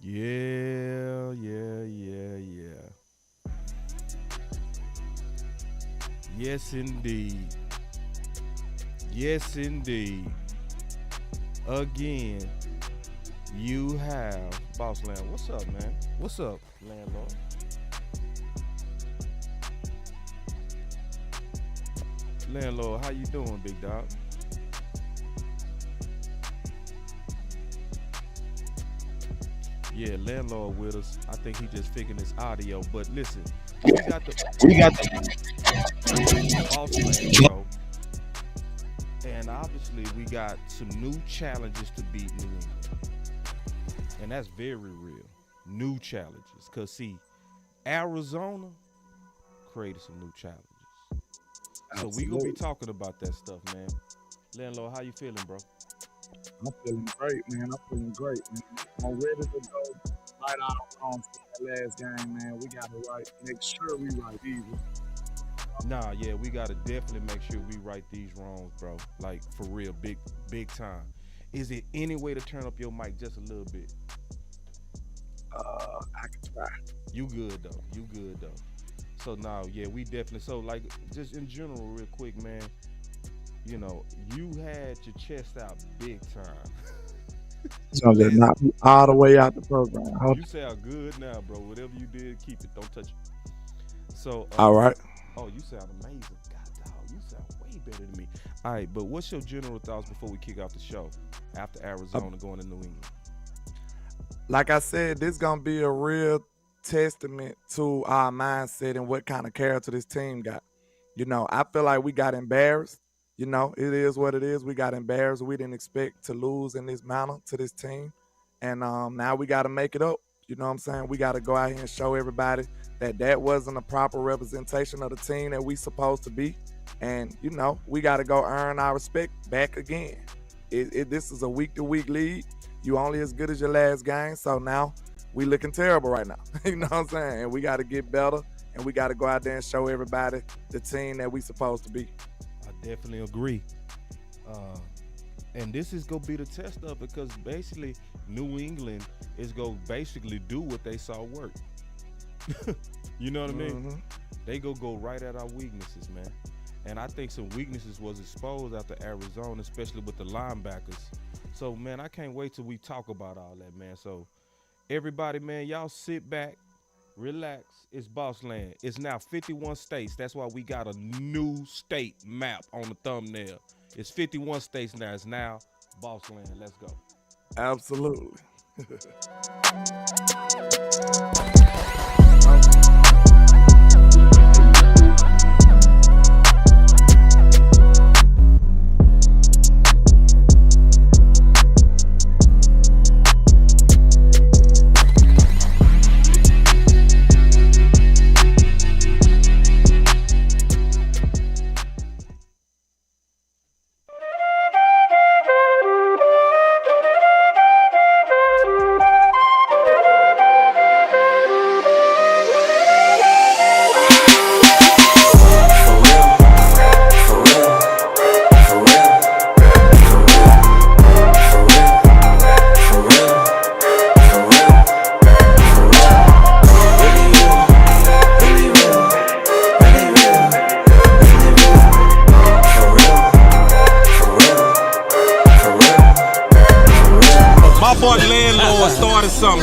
Yeah. Yes, indeed. Yes, indeed. Again, you have Boss Land. What's up, man? What's up, Landlord? Landlord, how you doing, big dog? Yeah, Landlord with us. I think he just figuring his audio. But listen, we got the Boss Land, bro. And obviously we got some new challenges to beat New England. And that's very real. New challenges. Cause see, Arizona created some new challenges. So we gonna be talking about that stuff, man. Landlord, how you feeling, bro? I'm feeling great, man. I'm feeling great, man. I'm ready to go right out on that last game, man. We gotta make sure we right these. Nah, yeah, we gotta definitely make sure we right these wrongs, bro. Like for real, big time. Is it any way to turn up your mic just a little bit? I can try. You good though. So now, yeah, we definitely. So like, just in general, real quick, man. You know, you had your chest out big time. So let not be all the way out the program. You sound good now, bro. Whatever you did, keep it. Don't touch it. So, all right. Oh, you sound amazing. God, dog, you sound way better than me. All right, but what's your general thoughts before we kick off the show after Arizona going to New England? Like I said, this gonna be a real testament to our mindset and what kind of character this team got. You know, I feel like we got embarrassed. You know, it is what it is. We got embarrassed. We didn't expect to lose in this manner to this team. And now we got to make it up. You know what I'm saying? We got to go out here and show everybody that wasn't a proper representation of the team that we supposed to be. And, you know, we got to go earn our respect back again. This is a week-to-week league. You only as good as your last game. So now we looking terrible right now. You know what I'm saying? And we got to get better. And we got to go out there and show everybody the team that we supposed to be. Definitely agree. And this is going to be the test of it because basically New England is going to basically do what they saw work. You know what I mean? They go right at our weaknesses, man. And I think some weaknesses was exposed after Arizona, especially with the linebackers. So, man, I can't wait till we talk about all that, man. So, everybody, man, y'all sit back. Relax. It's Boss Land. It's now 51 states. That's why we got a new state map on the thumbnail. It's 51 states now. It's now Boss Land. Let's go. Absolutely.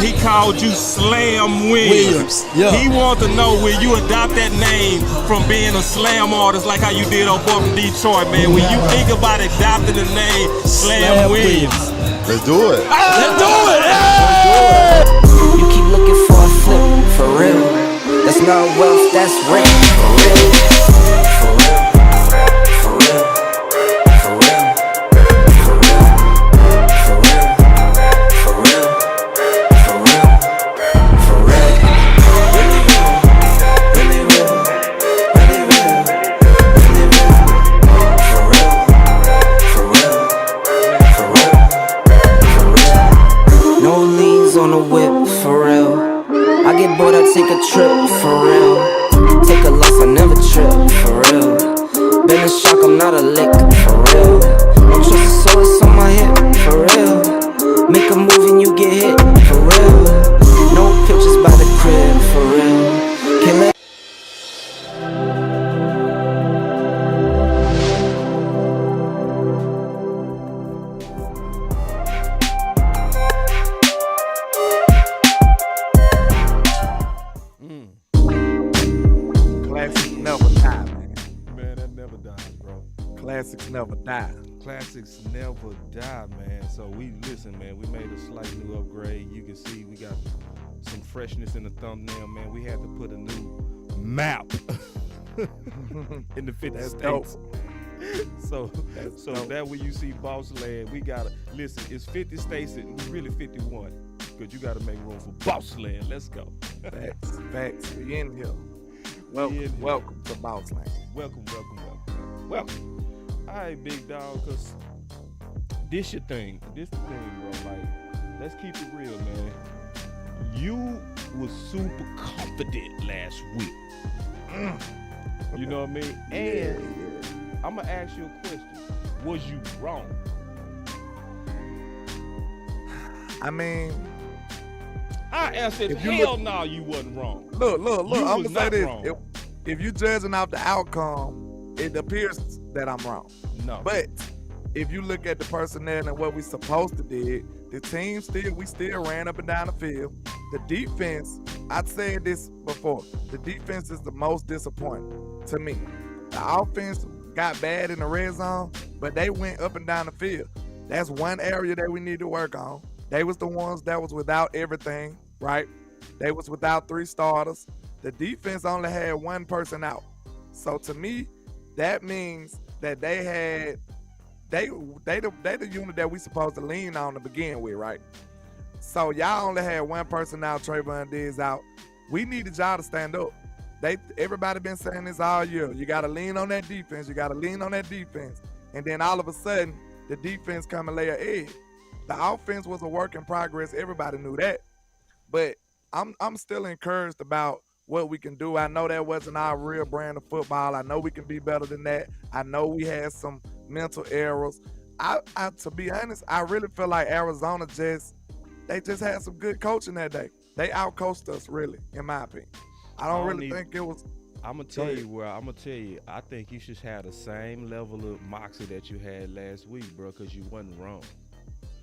He called you Slam Williams. Yeah. He wants to know, will you adopt that name from being a slam artist like how you did on Boy from Detroit, man? When you think about adopting the name Slam Williams. Let's do it. Let's do it. Hey! You keep looking for a flip, for real. That's not wealth, that's rent, for real. For real. For real. For real. On the whip, for real. I get bored, I take a trip, for real. Take a loss, I never trip, for real. Been in shock, I'm not a lick, for real. Don't trust the soul, it's on my hip, for real. Make a move and you get hit, for real. never die. Classics never die, man. So we made a slight new upgrade. You can see we got some freshness in the thumbnail, man. We had to put a new map in the 50 That's states. dope. So that when you see Boss Land, we gotta listen. It's 50 states, and it's really 51, because you gotta make room for Boss Land. Let's go. Facts. We in here. Welcome to Boss Land. Welcome. All right, big dog, cause this your thing. This the thing, bro. Like, let's keep it real, man. You was super confident last week. You know what I mean? And I'm gonna ask you a question. Was you wrong? I mean, I answered, hell no, you wasn't wrong. Look. I'm gonna say this. Wrong. If you judging off the outcome, it appears that I'm wrong. No. But if you look at the personnel and what we supposed to do, the team we still ran up and down the field. The defense, I'd said this before, the defense is the most disappointing to me. The offense got bad in the red zone, but they went up and down the field. That's one area that we need to work on. They was the ones that was without everything, right? They was without 3 starters. The defense only had 1 person out. So to me, that means that they the unit that we supposed to lean on to begin with, right? So y'all only had 1 person out, Trayvon Diggs out. We needed y'all to stand up. Everybody been saying this all year. You got to lean on that defense. And then all of a sudden, the defense come and lay an egg. The offense was a work in progress. Everybody knew that. But I'm still encouraged about what we can do. I know that wasn't our real brand of football. I know we can be better than that. I know we had some mental errors. I to be honest, I really feel like Arizona just had some good coaching that day. They outcoached us, really, in my opinion. I don't really think it was. I'm gonna tell you. I think you should have the same level of moxie that you had last week, bro, because you wasn't wrong.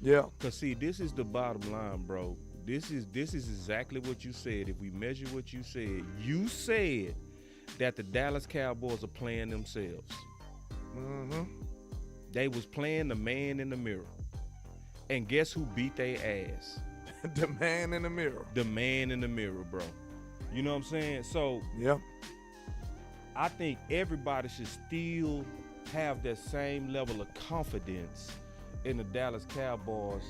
Yeah. Cause see, this is the bottom line, bro. This is exactly what you said. If we measure what you said that the Dallas Cowboys are playing themselves. Mm-hmm. They was playing the man in the mirror. And guess who beat their ass? The man in the mirror. The man in the mirror, bro. You know what I'm saying? So yeah, I think everybody should still have that same level of confidence in the Dallas Cowboys,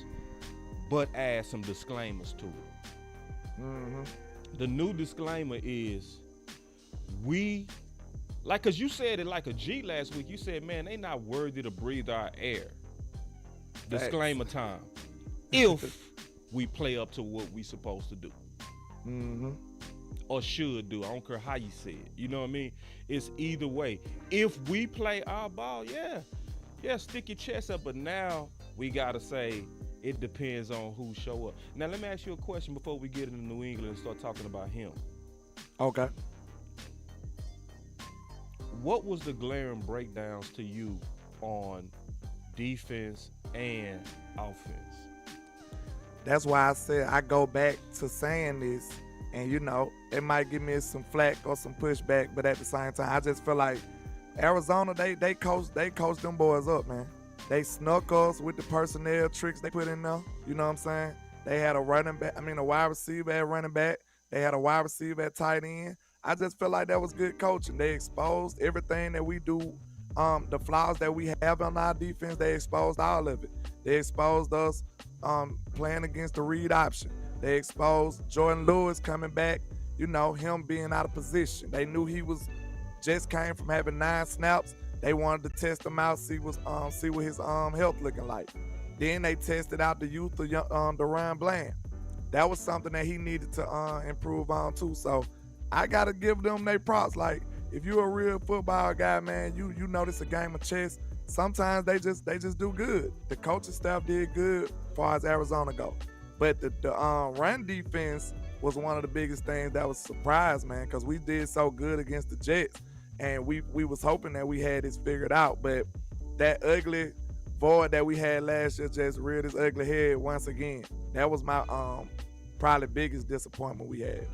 but add some disclaimers to it. Mm-hmm. The new disclaimer is cause you said it like a G last week. You said, man, they not worthy to breathe our air. Disclaimer time. If we play up to what we supposed to do. Mm-hmm. Or should do. I don't care how you say it. You know what I mean? It's either way. If we play our ball, yeah, stick your chest up. But now we gotta say it depends on who show up. Now let me ask you a question before we get into New England and start talking about him. Okay. What was the glaring breakdowns to you on defense and offense? That's why I said I go back to saying this, and it might give me some flack or some pushback, but at the same time, I just feel like Arizona, they coached them boys up, man. They snuck us with the personnel tricks they put in there. You know what I'm saying? They had a wide receiver at running back. They had a wide receiver at tight end. I just feel like that was good coaching. They exposed everything that we do, the flaws that we have on our defense. They exposed all of it. They exposed us playing against the read option. They exposed Jordan Lewis coming back, him being out of position. They knew he just came from having 9 snaps. They wanted to test him out, see what his health looking like. Then they tested out the youth of Deron Bland. That was something that he needed to improve on too. So I gotta give them their props. Like, if you're a real football guy, man, you know this a game of chess. Sometimes they just do good. The coaching staff did good as far as Arizona go. But the run defense was one of the biggest things that was a surprise, man, because we did so good against the Jets. And we was hoping that we had this figured out. But that ugly void that we had last year just reared its ugly head once again. That was my probably biggest disappointment we had.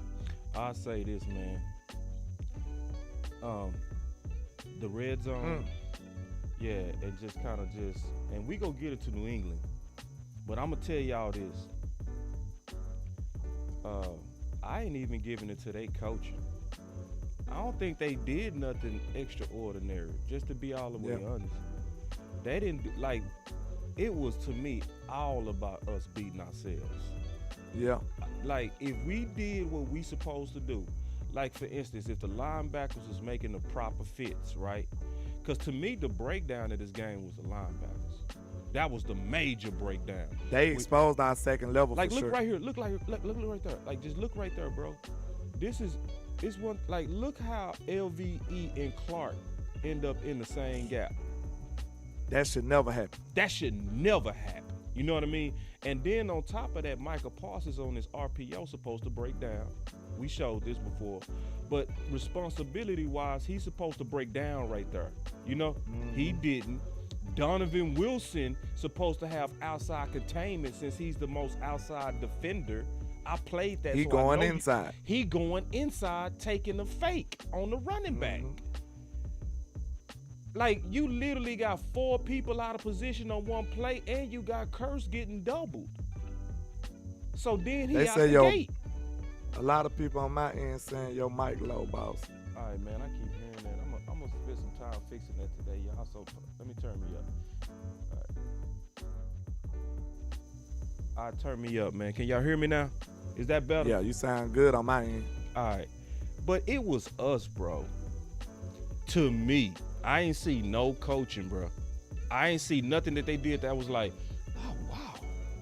I'll say this, man. The red zone, Yeah, and just kind of and we go get it to New England. But I'm gonna tell y'all this. I ain't even giving it to their coaching. I don't think they did nothing extraordinary, just to be all the way honest. They didn't it was to me all about us beating ourselves. Yeah. Like if we did what we supposed to do, like for instance, if the linebackers was making the proper fits, right? Because to me, the breakdown of this game was the linebackers. That was the major breakdown. They exposed our second level like for look sure. right here, look right there. Like just look right there, bro. It's one like look how LVE and Clark end up in the same gap. That should never happen. That should never happen. You know what I mean? And then on top of that, Micah Parsons on this RPO supposed to break down. We showed this before. But responsibility-wise, he's supposed to break down right there. You know? He didn't. Donovan Wilson supposed to have outside containment since he's the most outside defender. I played that. He going inside. He going inside, taking a fake on the running back. Like, you literally got 4 people out of position on one play, and you got Curse getting doubled. So then he out the gate. A lot of people on my end saying your mic low, boss. All right, man, I keep hearing that. I'm gonna spend some time fixing that today, y'all. So let me turn me up. All right, turn me up, man. Can y'all hear me now? Is that better? Yeah, you sound good on my end. All right, but it was us, bro. To me, I ain't see no coaching, bro. I ain't see nothing that they did that was like, oh wow.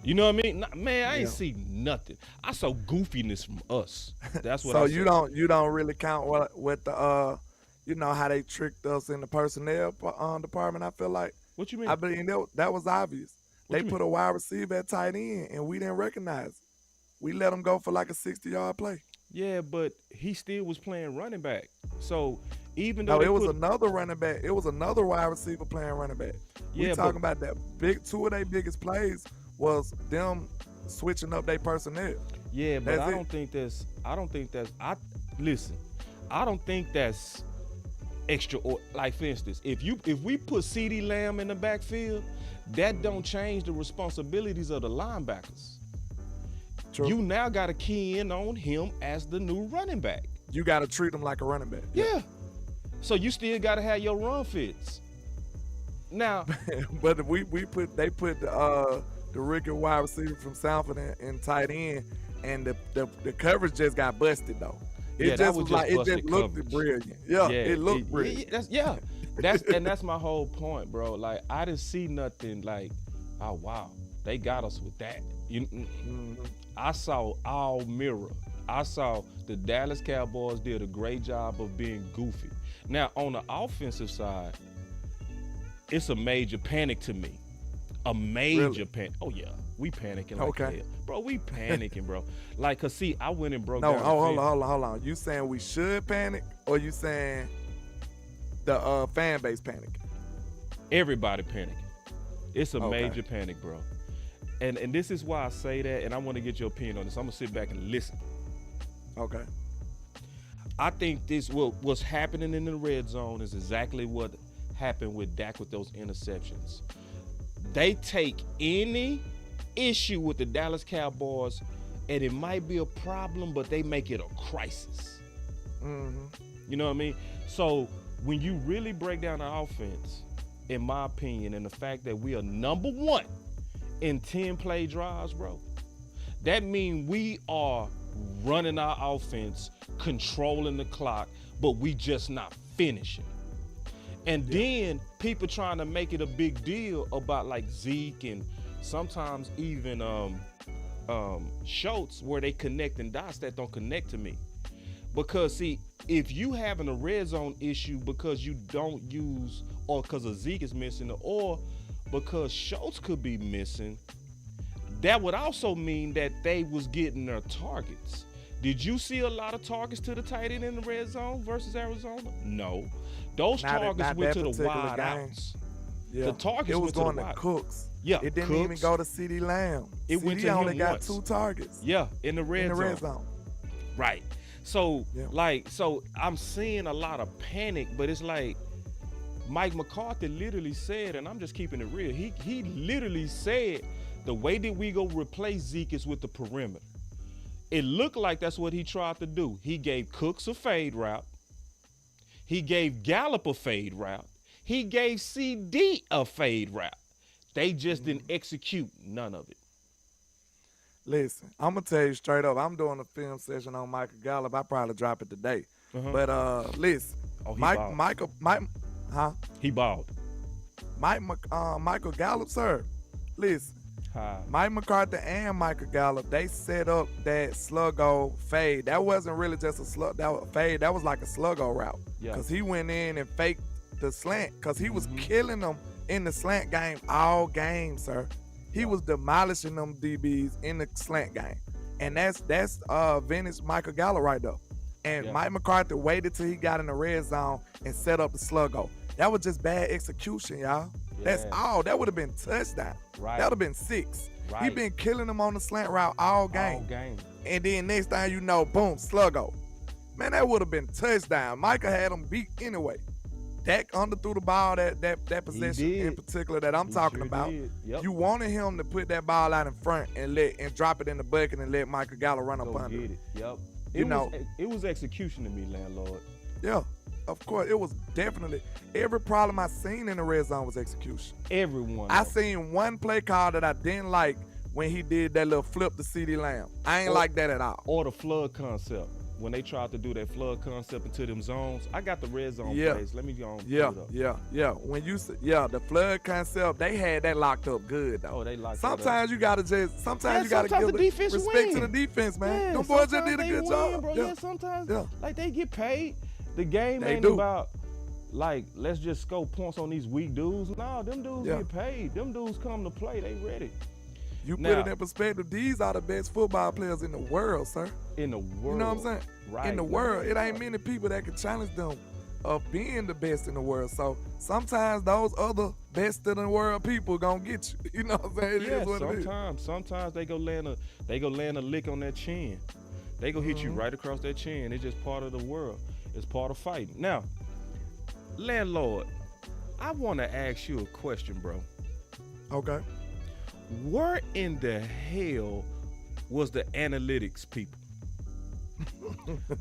You know what I mean? Man, I ain't see nothing. I saw goofiness from us. That's what. So I you don't really count what the you know how they tricked us in the personnel department. I feel like. What you mean? I believe that was obvious. They put a wide receiver at tight end, and we didn't recognize it. We let him go for like a 60-yard play. Yeah, but he still was playing running back. So even though it was another running back. It was another wide receiver playing running back. Yeah, we talking about that two of their biggest plays was them switching up their personnel. Yeah, but I don't think that's extra. Or like for instance, if we put CeeDee Lamb in the backfield, that don't change the responsibilities of the linebackers. True. You now got to key in on him as the new running back. You got to treat him like a running back. Yeah. So you still got to have your run fits. Now, but they put the rookie wide receiver from Sanford in tight end, and the coverage just got busted though. It just looked brilliant. Yeah, it looked brilliant. That's my whole point, bro. Like I didn't see nothing like, oh wow, they got us with that. I saw all mirror. I saw the Dallas Cowboys did a great job of being goofy. Now on the offensive side, it's a major panic to me. A major panic. Oh yeah, we panicking like hell. Bro, we panicking, bro. Like, cause see, I went and broke down. Hold on. You saying we should panic, or you saying the fan base panic? Everybody panicking. It's a major panic, bro. And this is why I say that, and I want to get your opinion on this. I'm gonna sit back and listen. Okay. I think what's happening in the red zone is exactly what happened with Dak with those interceptions. They take any issue with the Dallas Cowboys, and it might be a problem, but they make it a crisis. You know what I mean? So when you really break down the offense, in my opinion, and the fact that we are number 1 in 10-play drives, bro, that means we are running our offense, controlling the clock, but we just not finishing. And then people trying to make it a big deal about like Zeke and sometimes even Schultz, where they connecting dots that don't connect to me. Because see, if you having a red zone issue because you don't use, or because a Zeke is missing, or because Schultz could be missing, that would also mean that they was getting their targets. Did you see a lot of targets to the tight end in the red zone versus Arizona? No. Those targets went to the wide outs. Yeah. The targets was went to going the to wide. Cooks. Yeah, it didn't even go to CeeDee Lamb. It went to him only got once. 2 targets. Yeah, in the red zone. Right. So, so I'm seeing a lot of panic, but it's like, Mike McCarthy literally said, and I'm just keeping it real, he literally said the way that we go replace Zeke is with the perimeter. It looked like that's what he tried to do. He gave Cooks a fade route. He gave Gallup a fade route. He gave CD a fade route. They just didn't execute none of it. Listen, I'm going to tell you straight up. I'm doing a film session on Michael Gallup. I probably drop it today. But listen, He balled. Michael Gallup, sir. Listen, Mike McCarthy and Michael Gallup, they set up that sluggo fade. That wasn't really just a slug. That was fade. That was like a sluggo route. Yeah. Because he went in and faked the slant. Because he was killing them in the slant game all game, sir. He was demolishing them DBs in the slant game. And that's vintage Michael Gallup right there. And Mike McCarthy waited till he got in the red zone and set up the sluggo. That was just bad execution, y'all. That's all. That would have been touchdown. Right. That would have been 6. Right. He been killing them on the slant route all game. All game. And then next time you know, boom, sluggo. Man, that would have been touchdown. Micah had him beat anyway. Dak underthrew the ball that possession in particular that I'm talking about. Yep. You wanted him to put that ball out in front and drop it in the bucket and let Michael Gallup run up under it. Yep. It was execution to me, Landlord. Yeah. Of course, it was definitely every problem I seen in the red zone was execution. Everyone. I seen one play call that I didn't like when he did that little flip to CD Lamb. I ain't like that at all. Or the flood concept. When they tried to do that flood concept into them zones, I got the red zone plays. Let me go on. Pull it up. Yeah. When you the flood concept, they had that locked up good though. Oh, they locked sometimes it up. you gotta give the defense respect win. to the defense, man. Yeah, them boys just did a good job. Bro. Yeah, sometimes like they get paid. The game ain't do. about like let's just score points on these weak dudes. No, them dudes get paid. Them dudes come to play. They ready. You put it in perspective. These are the best football players in the world, sir. In the world. You know what I'm saying? Right. In the world. It ain't many people that can challenge them of being the best in the world. So sometimes those other best in the world people gonna get you. You know what I'm saying? It is what it is. Sometimes they go land a lick on that chin. They go hit you right across that chin. It's just part of the world. It's part of fighting. Now, Landlord, I want to ask you a question, bro. Okay. Where in the hell was the analytics people?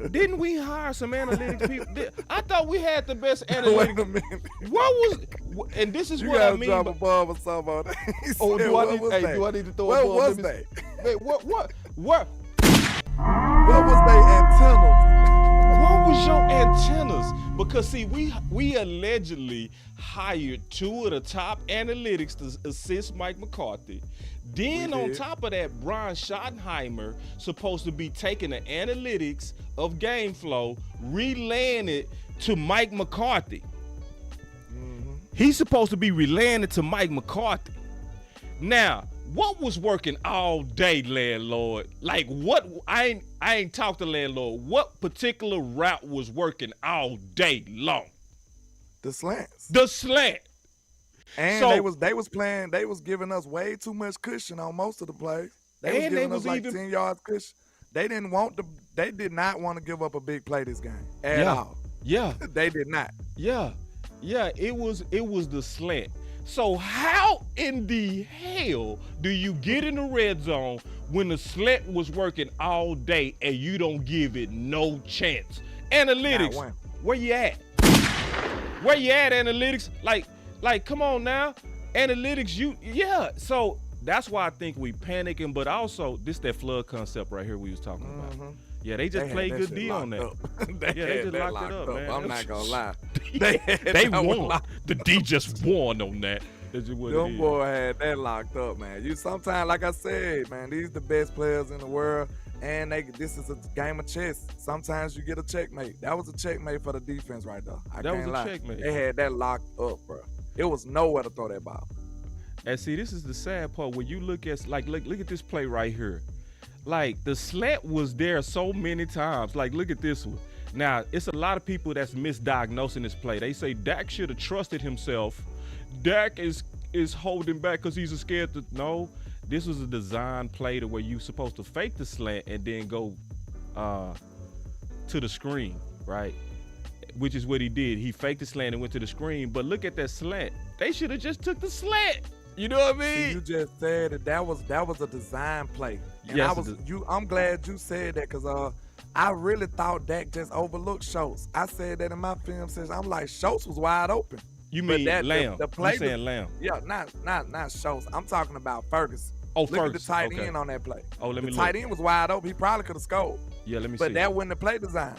Didn't we hire some analytics people? I thought we had the best analytics. Wait a minute. What was? And this is what I mean. You gotta drop a bomb or something on that. Oh, do I need to throw a bomb? What was they? Wait, what? What was they antennas? What was your antennas? Because see, we allegedly hired 2 of the top analytics to assist Mike McCarthy. Then on top of that, Brian Schottenheimer supposed to be taking the analytics of game flow, relaying it to Mike McCarthy. He's supposed to be relaying it to Mike McCarthy. Now, what was working all day, Landlord? Like what? I ain't talked to Landlord. What particular route was working all day long? The slants. The slant. And so, they was giving us way too much cushion on most of the plays. They was giving us like 10 yards cushion. They did not want to give up a big play this game at all. Yeah. They did not. Yeah. It was the slant. So how in the hell do you get in the red zone when the slant was working all day and you don't give it no chance? Analytics, where you at? Where you at, analytics? Like, come on now. Analytics, So that's why I think we panicking, but also this that flood concept right here we was talking about. Yeah, they just played good D on that. They just locked it up, man. I'm not gonna lie. They won. The D just won on that. Them boy had that locked up, man. You sometimes, like I said, man, these the best players in the world, and this is a game of chess. Sometimes you get a checkmate. That was a checkmate for the defense right there. I can't lie. Checkmate. They had that locked up, bro. It was nowhere to throw that ball. And see, this is the sad part. When you look at look at this play right here. Like the slant was there so many times. Like look at this one. Now it's a lot of people that's misdiagnosing this play. They say Dak should have trusted himself. Dak is holding back because he's scared to. No, this was a design play to where you supposed to fake the slant and then go to the screen, right? which is what he did. He faked the slant and went to the screen. But look at that slant. They should have just took the slant. You know what I mean? See, you just said that was a design play. And Yes, I'm glad you said that because I really thought Dak just overlooked Schultz. I said that in my film session. I'm like, Schultz was wide open. You mean Lamb? The play you saying Lamb? Yeah, not Schultz. I'm talking about Ferguson. Oh, Look Ferguson. at the tight Okay. end on that play. Oh, let me the look. tight end was wide open. He probably could have scored. Yeah, let me see. But that wasn't the play design.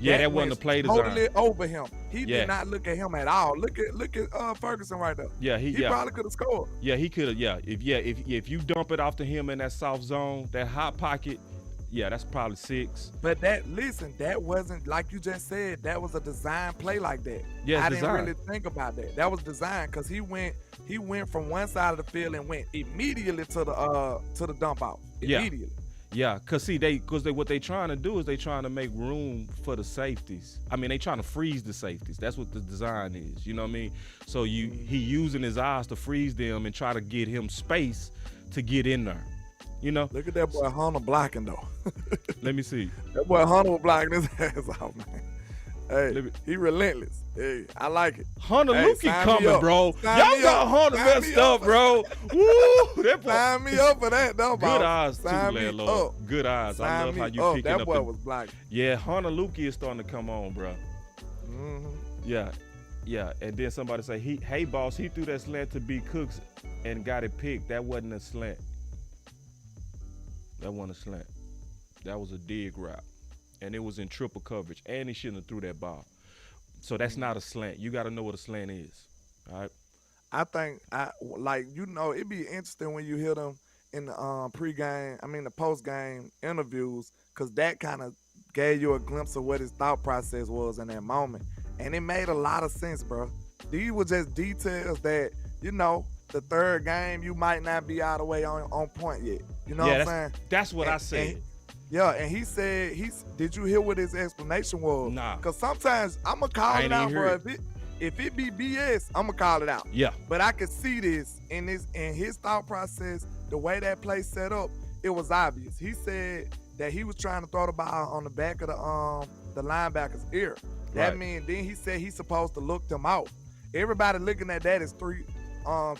Yeah, that wasn't the play design. Totally over him. He Yeah. did not look at him at all. Look at Ferguson right there. Yeah, He probably could have scored. Yeah, he could have. Yeah, if you dump it off to him in that soft zone, that hot pocket, yeah, that's probably 6. But that wasn't like you just said. That was a design play like that. Yeah, I design. didn't really think about that. That was designed because he went from one side of the field and went immediately to the dump out. Yeah. Immediately. Yeah, cause what they trying to do is they trying to make room for the safeties. I mean, they trying to freeze the safeties. That's what the design is. You know what I mean? So he using his eyes to freeze them and try to get him space to get in there. You know? Look at that boy Hunter blocking though. Let me see. That boy Hunter was blocking his ass off, man. Hey, he relentless. Hey, I like it. Hunter Hey, Lukey sign me coming, up. bro. Sign Y'all me got up. Hunter Sign messed me up, up. bro. Woo! That boy. Sign me up for that, though, Good eyes, too, Sign me Landlord. up. Good eyes. I Sign love me how you up. picking That up. boy was blocking. Yeah, Hunter Lukey is starting to come on, bro. Mm-hmm. Yeah. And then somebody say, hey, boss, he threw that slant to B. Cooks and got it picked. That wasn't a slant. That wasn't a slant. That was a dig route. And it was in triple coverage. And he shouldn't have threw that ball. So that's not a slant. You got to know what a slant is. All right? I think, it'd be interesting when you hear them in the the post-game interviews, because that kind of gave you a glimpse of what his thought process was in that moment. And it made a lot of sense, bro. These were just details that, the third game, you might not be all the way on point yet. You know what I'm saying? That's what I said. And he said, did you hear what his explanation was? Nah. Because sometimes I'm going to call it out, bro. If it be BS, I'm going to call it out. Yeah. But I could see this in his thought process, the way that play set up, it was obvious. He said that he was trying to throw the ball on the back of the linebacker's ear. That means then he said he's supposed to look them out. Everybody looking at that as 3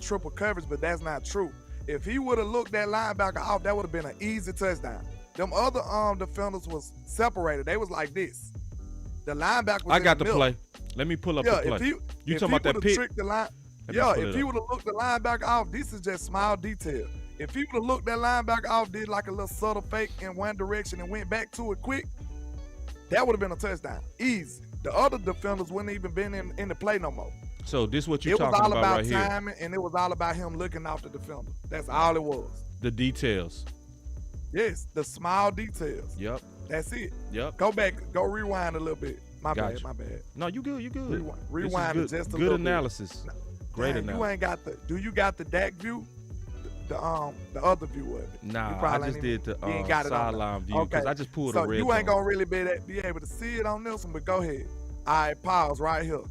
triple coverage, but that's not true. If he would have looked that linebacker off, that would have been an easy touchdown. Them other defenders was separated. They was like this. The linebacker was I got the the play. Let me pull up the play. You talking about that pick? If he would have looked the linebacker off, this is just small detail. If he would have looked that linebacker off, did like a little subtle fake in one direction and went back to it quick, that would have been a touchdown. Easy. The other defenders wouldn't even been in the play no more. So this what you're talking about right here. It was all about timing, and it was all about him looking off the defender. That's all it was. The details. Yes, the small details. Yep. That's it. Yep. Go rewind a little bit. My bad. No, you good. Rewind it just a good little analysis. bit. Great Dang, analysis. You ain't got do you got the Dak view? The other view of it. Nah, I just did the sideline view because I just pulled a red you ain't zone. gonna really be able to see it on this one, but go ahead. All right, pause right here.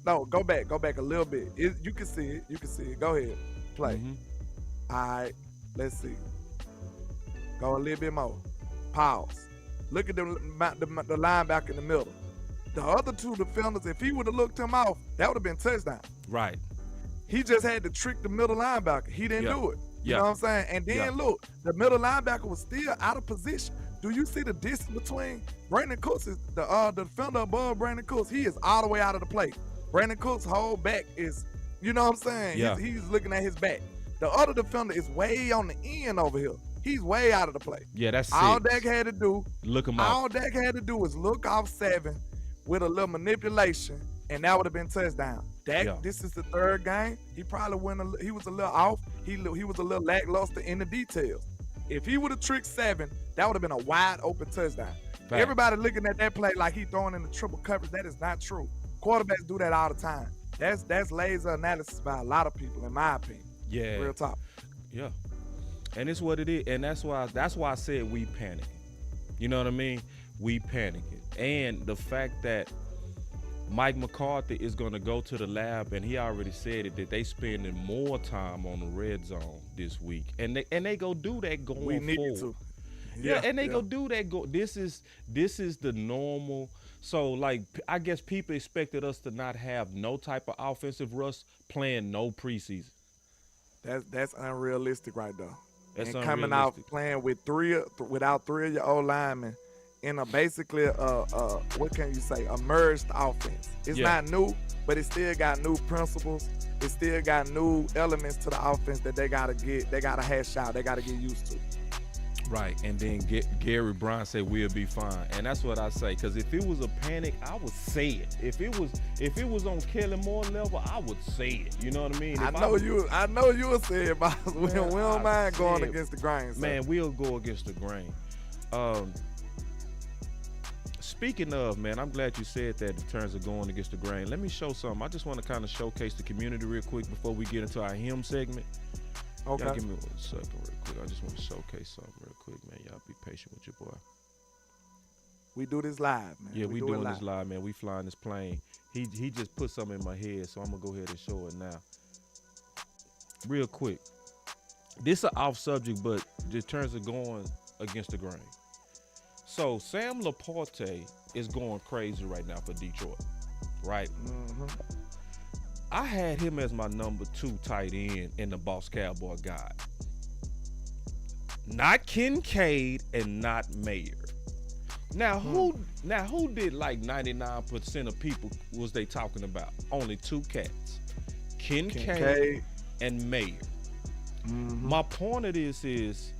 No, go back a little bit. You can see it. Go ahead, play. Mm-hmm. All right, let's see. Go a little bit more. Pause. Look at the linebacker in the middle. The other 2 defenders, if he would have looked him off, that would have been touchdown. Right. He just had to trick the middle linebacker. He didn't do it. You know what I'm saying? And then look, the middle linebacker was still out of position. Do you see the distance between Brandon Cooks is the defender above Brandon Cooks? He is all the way out of the play. Brandon Cooks' whole back is, you know what I'm saying? Yeah. He's looking at his back. The other defender is way on the end over here. He's way out of the play. Yeah, that's all 6. Dak had to do. Look him off. All Dak had to do was look off 7 with a little manipulation, and that would have been touchdown. Dak, this is the third game. He probably he was a little off. He was a little lackluster in the details. If he would have tricked 7, that would have been a wide open touchdown. Fact. Everybody looking at that play like he throwing in the triple coverage. That is not true. Quarterbacks do that all the time. That's laser analysis by a lot of people, in my opinion. Yeah. Real talk. Yeah. And it's what it is. And that's why I said we panicking. You know what I mean? We panicking. And the fact that Mike McCarthy is going to go to the lab, and he already said it, that they spending more time on the red zone this week. And they go do that going forward. We need to. Yeah, and they go do that. This is the normal So, like, I guess people expected us to not have no type of offensive rust playing no preseason. That's unrealistic right there. That's And coming out unrealistic. playing with without 3 of your old linemen in a basically what can you say, a merged offense. It's not new, but it still got new principles. It still got new elements to the offense that they gotta hash out, they gotta get used to. Right, and then Gary Bryant said we'll be fine, and that's what I say. Because if it was a panic, I would say it. If it was on Kellen Moore level, I would say it. You know what I mean? I know you would say it, boss. We don't mind going against the grain. So. Man, we'll go against the grain. Speaking of, man, I'm glad you said that in terms of going against the grain. Let me show something. I just want to kind of showcase the community real quick before we get into our hymn segment. Okay. Y'all give me 1 second real quick. I just want to showcase something real quick, man. Y'all be patient with your boy. We do this live, man. Yeah, we doing this live, man. We flying this plane. He just put something in my head, so I'm going to go ahead and show it now. Real quick. This is off subject, but in terms of going against the grain. So, Sam Laporte is going crazy right now for Detroit, right? Mm-hmm. I had him as my number 2 tight end in the Boss Cowboy guide. Not Kincaid and not Mayer. Now who did like 99% of people was they talking about? Only 2 cats. Kincaid and Mayer. Mm-hmm. My point of this is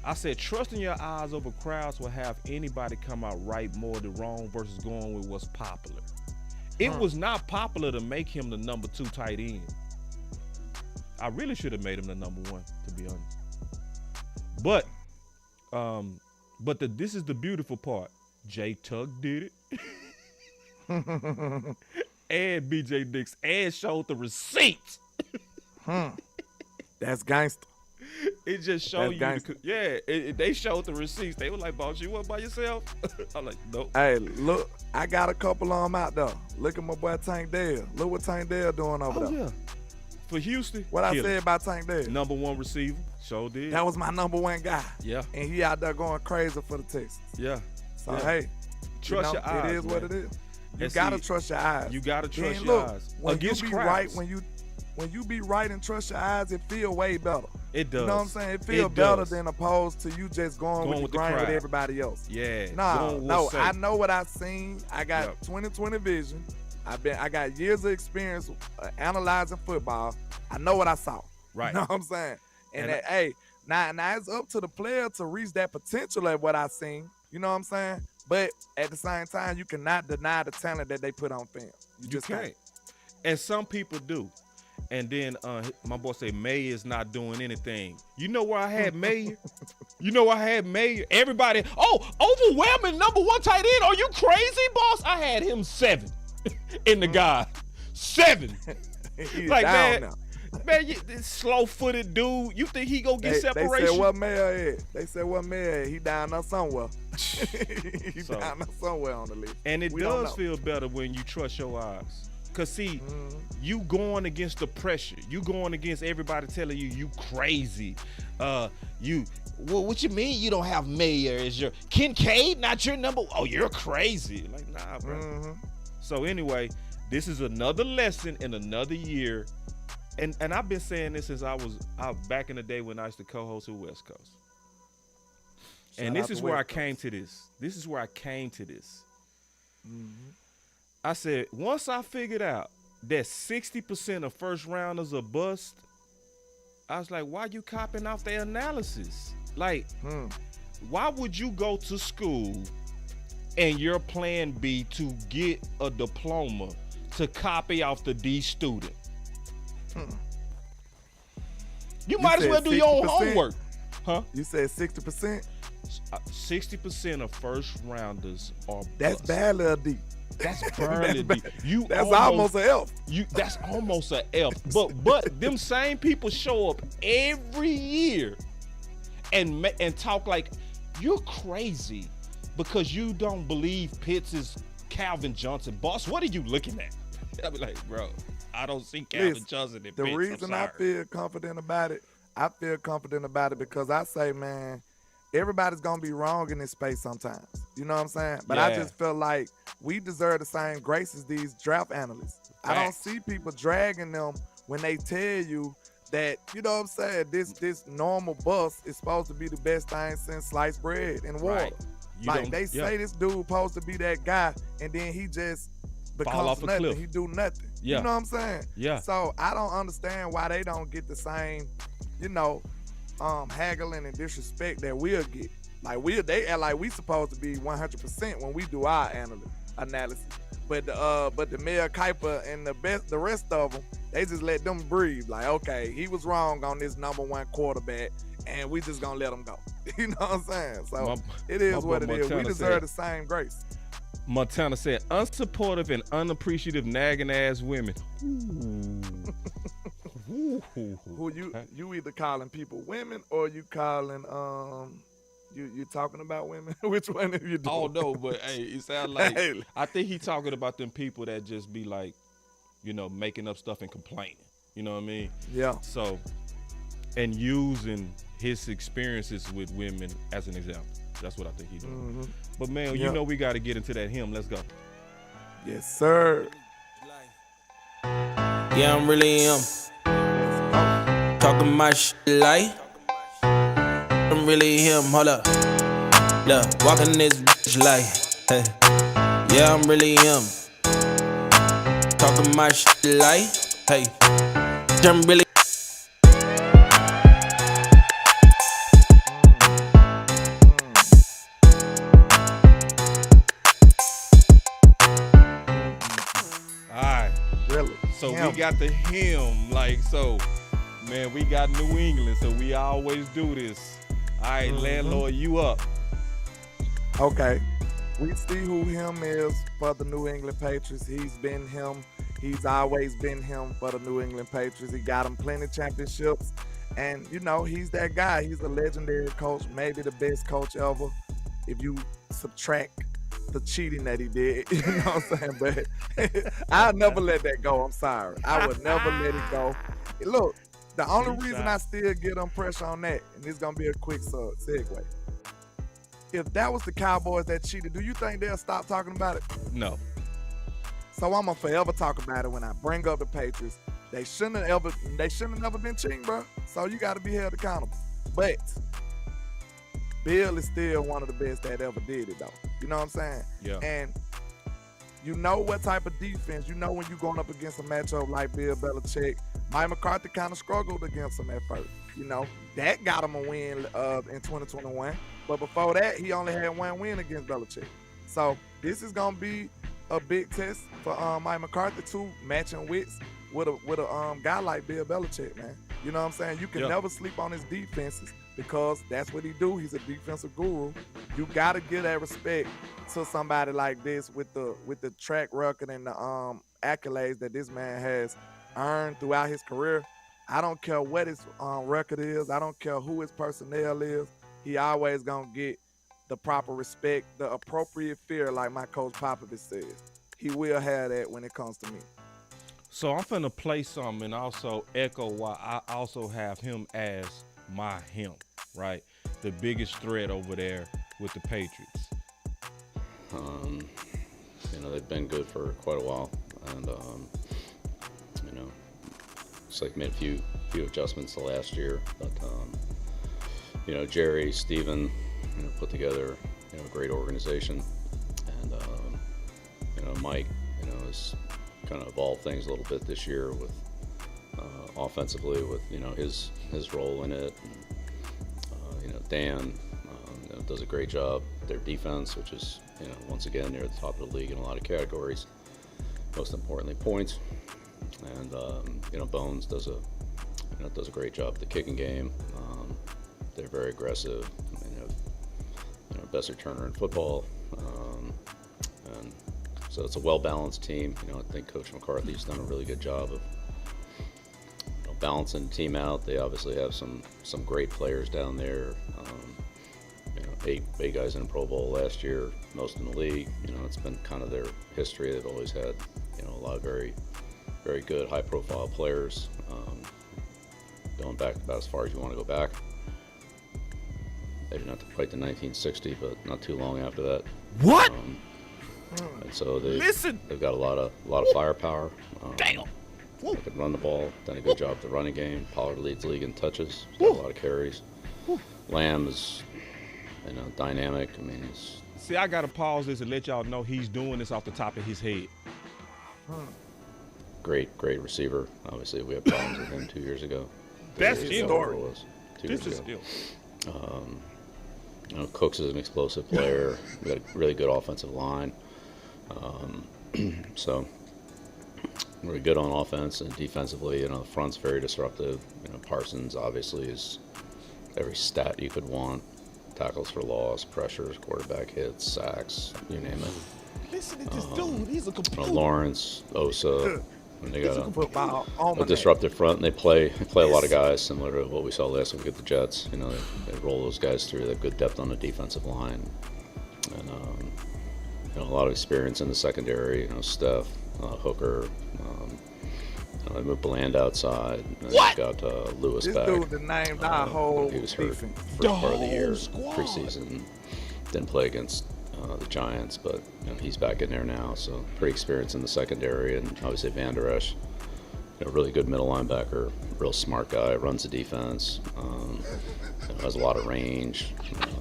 I said trusting your eyes over crowds will have anybody come out right more than wrong versus going with what's popular. It was not popular to make him the number 2 tight end. I really should have made him the number 1, to be honest. But this is the beautiful part. Jay Tuck did it. And BJ Dix and showed the receipts. That's gangster. It just showed you. They showed the receipts. They were like, boss, you went by yourself? I'm like, nope. Hey, look, I got a couple of them out there. Look at my boy Tank Dale. Look what Tank Dale doing over there. Yeah. For Houston. What I said about Tank Dale. Number 1 receiver. Sure did. That was my number 1 guy. Yeah. And he out there going crazy for the Texans. Yeah. So, hey. Trust your eyes. It is what it is. You got to trust your eyes. You got to trust your eyes. When you be right, when you be right and trust your eyes, it feel way better. It does. You know what I'm saying? It feel better than opposed to you just going with the grain with everybody else. Yeah. No, I know what I've seen. I got 20/20 vision. I got years of experience analyzing football. I know what I saw. Right. You know what I'm saying? And now it's up to the player to reach that potential at what I seen. You know what I'm saying? But at the same time, you cannot deny the talent that they put on film. You just can't. And some people do. And then my boy say May is not doing anything. You know where I had Mayer? Everybody, overwhelming number 1 tight end. Are you crazy, boss? I had him 7 in the guy. 7. Like, man, this slow-footed dude, you think he gonna get separation? They said what Mayer is. He down there somewhere. He's down there somewhere on the list. And it does feel better when you trust your eyes. Because, see, you going against the pressure. You going against everybody telling you crazy. What you mean you don't have Mayer as your Kincaid, not your number? Oh, you're crazy. Like, nah, bro. Mm-hmm. So, anyway, this is another lesson in another year. And I've been saying this since I was back in the day when I used to co-host with West Coast. And this is where I came to this. This is where I came to this. Mm-hmm. I said, once I figured out that 60% of first rounders are bust, I was like, why you copying off their analysis? Like, why would you go to school and your plan be to get a diploma to copy off the D student? You might as well do your own homework. Huh? You said 60%? 60% of first rounders are bust. That's bad, little D. That's barely deep. That's almost an F. That's almost an F. But them same people show up every year and talk like you're crazy because you don't believe Pitts is Calvin Johnson. Boss, what are you looking at? I'll be like, bro, I don't see Calvin Johnson in Pitts. The reason I feel confident about it, because I say, man, everybody's gonna be wrong in this space sometimes. You know what I'm saying? But I Yeah. just feel like we deserve the same grace as these draft analysts. I don't Facts. see people dragging them when they tell you that, you know what I'm saying, this normal bus is supposed to be the best thing since sliced bread and water. Right. You Like don't- they yeah. say this dude supposed to be that guy, and then he just becomes off a nothing. cliff. He do nothing. Yeah. You know what I'm saying? Yeah. So I don't understand why they don't get the same, you know, haggling and disrespect that we'll get. Like they act like we supposed to be 100% when we do our analysis. But the Mel Kiper and the rest of them, they just let them breathe. Like, okay, he was wrong on this number one quarterback, and we just gonna let him go. You know what I'm saying? So it is what it is. We deserve the same grace. Montana said, unsupportive and unappreciative nagging ass women. Who you either calling people women or you calling you talking about women? Which one are you doing? Oh no, but hey, it sounds like I think he talking about them people that just be like, you know, making up stuff and complaining. You know what I mean? Yeah. So, and using his experiences with women as an example. That's what I think he's doing. Mm-hmm. But man, you know we got to get into that hymn. Let's go. Yes, sir. Yeah, I'm really talking my shit like I'm really him. Hold up, look, walking this bitch like, hey. Yeah, I'm really him. Talking my shit like, hey. I'm really. So we got the hymn, like, so, man, we got New England, so we always do this. All right, Landlord, you up. Okay. We see who him is for the New England Patriots. He's been him. He's always been him for the New England Patriots. He got him plenty of championships. And, you know, he's that guy. He's a legendary coach, maybe the best coach ever, if you subtract the cheating that he did, you know what I'm saying? But I'll never let that go. I'm sorry. I would never let it go. Look, the only reason I still get them pressure on that, and this is going to be a quick segue. If that was the Cowboys that cheated, do you think they'll stop talking about it? No. So I'm going to forever talk about it when I bring up the Patriots. They shouldn't have never been cheating, bro. So you got to be held accountable. But Bill is still one of the best that ever did it, though. You know what I'm saying? Yeah. And you know what type of defense, you know when you're going up against a matchup like Bill Belichick. Mike McCarthy kind of struggled against him at first. You know, that got him a win in 2021. But before that, he only had one win against Belichick. So this is going to be a big test for Mike McCarthy, too, matching wits with a guy like Bill Belichick, man. You know what I'm saying? You can never sleep on his defenses, because that's what he do. He's a defensive guru. You gotta give that respect to somebody like this with the track record and the accolades that this man has earned throughout his career. I don't care what his record is. I don't care who his personnel is. He always gonna get the proper respect, the appropriate fear, like my coach Popovich says. He will have that when it comes to me. So I'm finna play something and also echo why I also have him as my him, right? The biggest threat over there with the Patriots. You know, they've been good for quite a while, and you know, looks like made a few adjustments the last year, but you know, Jerry, Steven, you know, put together, you know, a great organization, and you know, Mike, you know, has kind of evolved things a little bit this year with offensively with, you know, his role in it. And, you know, Dan you know, does a great job with their defense, which is, you know, once again near the top of the league in a lot of categories. Most importantly, points. And you know, Bones does a great job with the kicking game. They're very aggressive. You know, best returner in football. And so it's a well-balanced team. You know, I think Coach McCarthy's done a really good job of, you know, balancing the team out. They obviously have some great players down there. You know, eight guys in the Pro Bowl last year, most in the league. You know, it's been kind of their history. They've always had, you know, a lot of very, very good, high-profile players. Going back about as far as you want to go back. maybe not quite the 1960, but not too long after that. What? And so they've got a lot of firepower. Damn. They can run the ball. Done a good job at the running game. Pollard leads the league in touches. He's got a lot of carries. Lamb is, dynamic. I mean, he's. See, I gotta pause this and let y'all know he's doing this off the top of his head. Great receiver. Obviously, we had problems with him 2 years ago. That's his story. This is still. Cooks is an explosive player. We got a really good offensive line. So we're good on offense, and defensively, the front's very disruptive. Parsons obviously is every stat you could want. Tackles for loss, pressures, quarterback hits, sacks, you name it. Listen to this dude. He's a computer. Lawrence, Osa. And they got a a disruptive front, and they play a lot of guys similar to what we saw last week at the Jets. They roll those guys through. They have good depth on the defensive line, and a lot of experience in the secondary. Steph, Hooker. They moved Bland outside. And What? Got Lewis This back. dude that named our whole He was hurt defense. first part of the year, squad. preseason. Didn't play against the Giants, but he's back in there now. So pretty experienced in the secondary, and obviously Van Der Esch, really good middle linebacker, real smart guy, runs the defense, has a lot of range,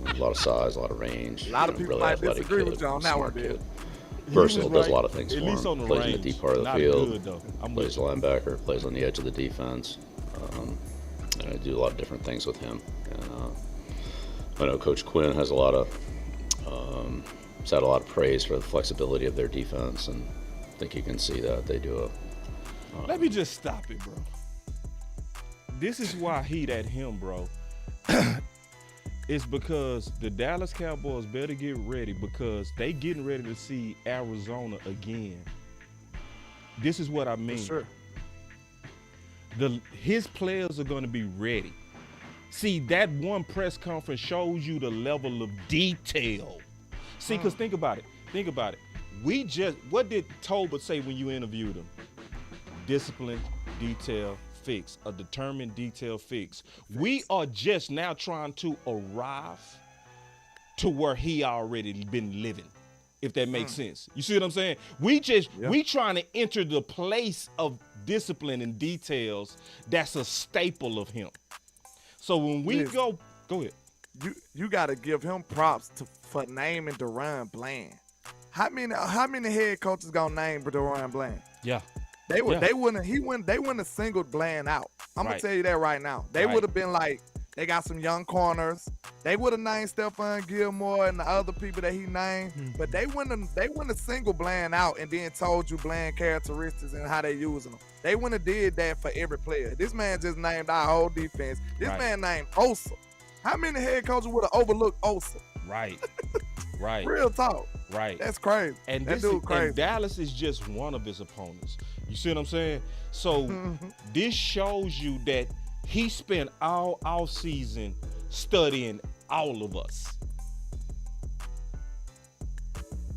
a lot of size, a lot of range. A lot of people really might athletic disagree kid, with you on that one, smart kid. dude. Versatile, does right. a lot of things At for least him. on the Plays range. in the deep part of the Not field. good, though. I'm Plays with linebacker, plays on the edge of the defense. And I do a lot of different things with him. And I know Coach Quinn has has had a lot of praise for the flexibility of their defense, and I think you can see that they do Let me just stop it, bro. This is why heat at him, bro. It's because the Dallas Cowboys better get ready, because they getting ready to see Arizona again. This is what I mean. Sure. His players are going to be ready. See, that one press conference shows you the level of detail. See, because think about it. What did Tolbert say when you interviewed him? Discipline, detail, fix. A determined detail fix. We are just now trying to arrive to where he already been living, if that makes sense. You see what I'm saying? We trying to enter the place of discipline and details that's a staple of him. So when we go ahead. You got to give him props for naming Deron Bland. How many head coaches gonna name Deron Bland? Yeah. They wouldn't have singled Bland out. I'm gonna tell you that right now. They would have been like, they got some young corners. They would have named Stephon Gilmore and the other people that he named, but they wouldn't have singled Bland out and then told you Bland characteristics and how they using them. They wouldn't have did that for every player. This man just named our whole defense. This man named Osa. How many head coaches would have overlooked Osa? Right. Real talk. Right. That's crazy. And that dude crazy. And Dallas is just one of his opponents. You see what I'm saying? So this shows you that he spent all offseason studying all of us.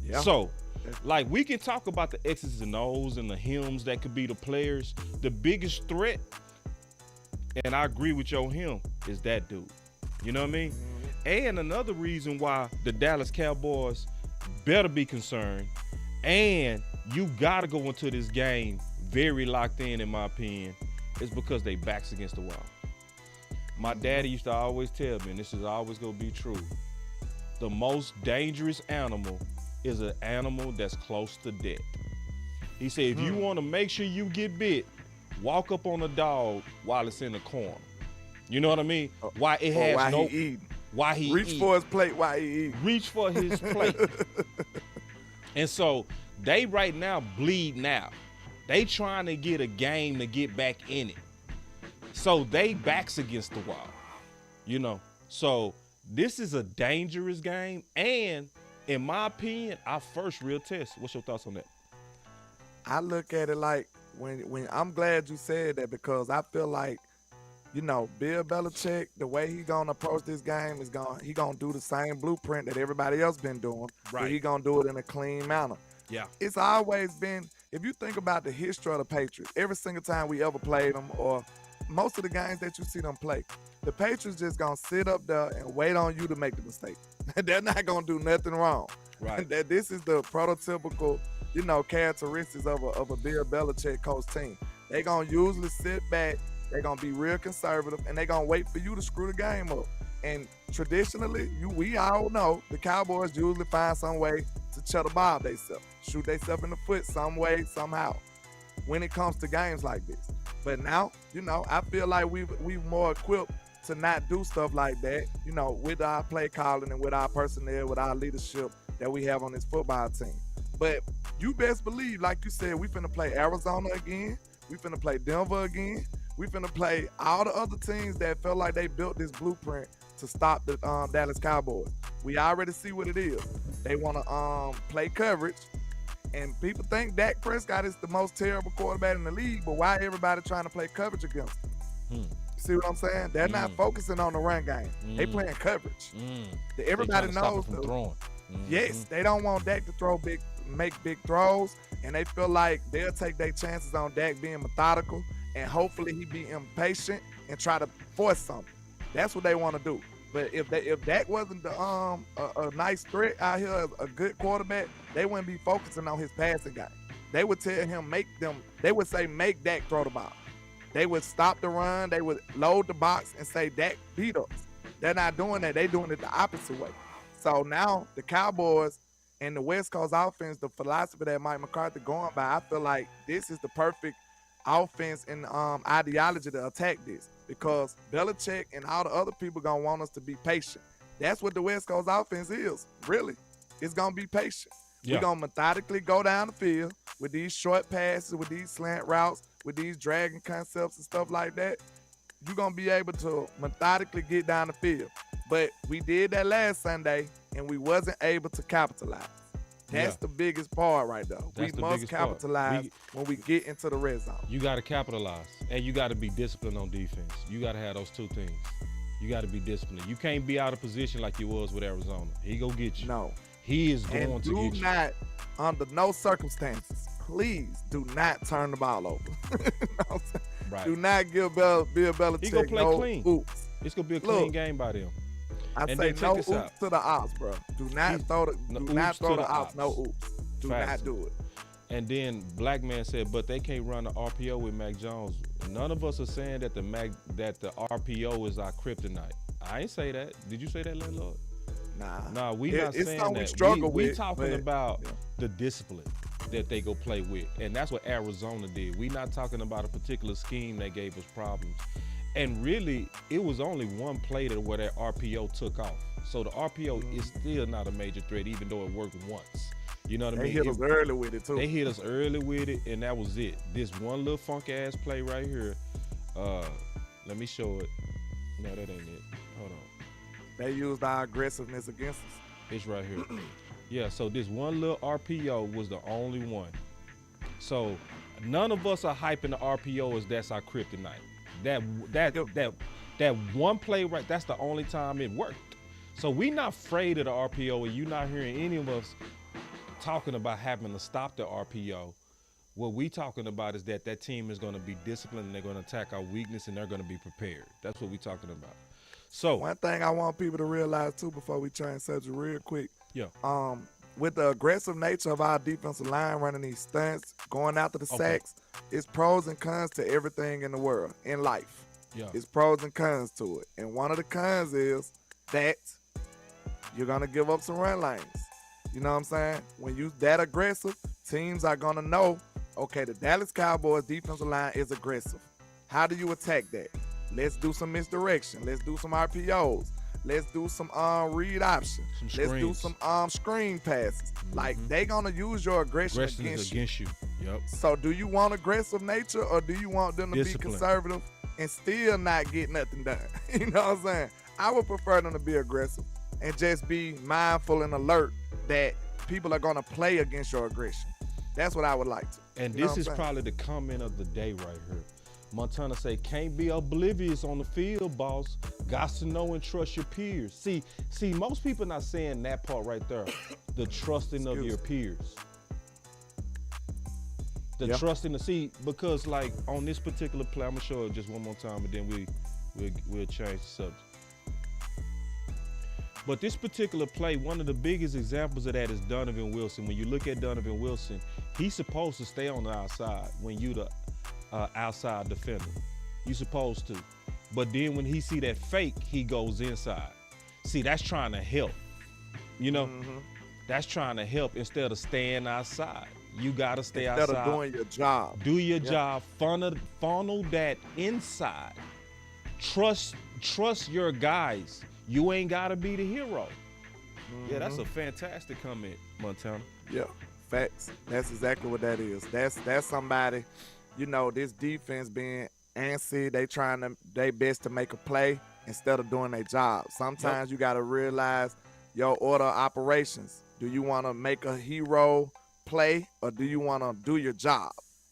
Yeah. So, like, we can talk about the X's and O's and the hymns that could be the players. The biggest threat, and I agree with your him, is that dude. You know what I mean? And another reason why the Dallas Cowboys better be concerned, and you got to go into this game very locked in my opinion, is because they backs against the wall. My daddy used to always tell me, and this is always going to be true, the most dangerous animal is an animal that's close to death. He said, if you want to make sure you get bit, walk up on a dog while it's in the corner. You know what I mean? Why it has why no... he eating. Why he reach for his plate while he eat. Reach for his plate. And so they right now bleeding out. They trying to get a game to get back in it. So they backs against the wall. You know. So this is a dangerous game. And in my opinion, our first real test. What's your thoughts on that? I look at it like when I'm glad you said that, because I feel like, you know, Bill Belichick, the way he gonna approach this game is he gonna do the same blueprint that everybody else been doing. Right. But he gonna do it in a clean manner. Yeah. It's always been, if you think about the history of the Patriots, every single time we ever played them, or most of the games that you see them play, The Patriots just gonna sit up there and wait on you to make the mistake. They're not gonna do nothing wrong. Right. This is the prototypical, characteristics of a Bill Belichick coach team. They gonna usually sit back. They're gonna be real conservative, and they're gonna wait for you to screw the game up. And traditionally, we all know the Cowboys usually find some way to cheddar bob themselves, shoot themselves in the foot some way, somehow, when it comes to games like this. But now, I feel like we've more equipped to not do stuff like that, with our play calling and with our personnel, with our leadership that we have on this football team. But you best believe, like you said, we finna play Arizona again. We finna play Denver again. We finna play all the other teams that felt like they built this blueprint to stop the Dallas Cowboys. We already see what it is. They want to play coverage, and people think Dak Prescott is the most terrible quarterback in the league, but why everybody trying to play coverage against him? See what I'm saying? They're not focusing on the run game. They playing coverage. Everybody knows. Yes, they don't want Dak to make big throws, and they feel like they'll take their chances on Dak being methodical, and hopefully he be impatient and try to force something. That's what they want to do. But if Dak wasn't a nice threat out here, a good quarterback, they wouldn't be focusing on his passing game. They would tell him they would say make Dak throw the ball. They would stop the run. They would load the box and say Dak beat us. They're not doing that. They're doing it the opposite way. So now the Cowboys and the West Coast offense, the philosophy that Mike McCarthy going by, I feel like this is the perfect offense and ideology to attack this, because Belichick and all the other people gonna want us to be patient. That's what the West Coast offense is, really. It's gonna be patient. Yeah. We're gonna methodically go down the field with these short passes, with these slant routes, with these dragging concepts and stuff like that. You're gonna be able to methodically get down the field. But we did that last Sunday, and we wasn't able to capitalize. That's the biggest part right there. We must capitalize when we get into the red zone. You got to capitalize, and you got to be disciplined on defense. You got to have those two things. You got to be disciplined. You can't be out of position like you was with Arizona. He go get you. No. He is going to get you. Do not, under no circumstances, please do not turn the ball over. Right. Do not give Bill Belichick he gonna play clean. Oops. It's going to be a clean game by them. I say no oops to the ops, bro. Do not throw the ops. No oops. Do not do it. And then Black Man said, but they can't run the RPO with Mac Jones. None of us are saying that the RPO is our kryptonite. I ain't say that. Did you say that, Landlord? Nah, we not saying that. We talking about the discipline that they go play with, and that's what Arizona did. We not talking about a particular scheme that gave us problems. And really, it was only one play where that RPO took off. So the RPO is still not a major threat, even though it worked once. You know what I mean? They hit us early with it, too. They hit us early with it, and that was it. This one little funk-ass play right here. Let me show it. No, that ain't it. Hold on. They used our aggressiveness against us. It's right here. Yeah, so this one little RPO was the only one. So none of us are hyping the RPO as that's our kryptonite. That one play right, that's the only time it worked. So we not afraid of the RPO, and you not hearing any of us talking about having to stop the RPO. What we talking about is that team is going to be disciplined, and they're going to attack our weakness, and they're going to be prepared. That's what we talking about. So one thing I want people to realize too, before we change subject real quick. Yeah. With the aggressive nature of our defensive line running these stunts, going after the sacks, it's pros and cons to everything in the world, in life. Yeah. It's pros and cons to it. And one of the cons is that you're going to give up some run lanes. You know what I'm saying? When you that aggressive, teams are going to know, okay, the Dallas Cowboys defensive line is aggressive. How do you attack that? Let's do some misdirection. Let's do some RPOs. Let's do some read option. Let's do some screen passes. Like, they gonna use your aggression against you. Yep. So do you want aggressive nature, or do you want them to be conservative and still not get nothing done? You know what I'm saying? I would prefer them to be aggressive and just be mindful and alert that people are gonna play against your aggression. That's what I would like to. And this is probably the comment of the day right here. Montana say, can't be oblivious on the field, boss. Got to know and trust your peers. See, most people not saying that part right there. The trusting of your peers. The trusting to see, because like on this particular play, I'm gonna show it just one more time, and then We'll change the subject. But this particular play, one of the biggest examples of that is Donovan Wilson. When you look at Donovan Wilson, he's supposed to stay on the outside when you the outside defender. You supposed to. But then when he see that fake, he goes inside. See, that's trying to help. You know, that's trying to help instead of staying outside. You got to stay outside. Instead of doing your job. Do your job. Funnel that inside. Trust your guys. You ain't got to be the hero. Yeah, that's a fantastic comment, Montana. Yeah, facts. That's exactly what that is. That's somebody, you know, this defense being antsy, they trying they best to make a play instead of doing their job. Sometimes you got to realize your order of operations. Do you want to make a hero play or do you want to do your job?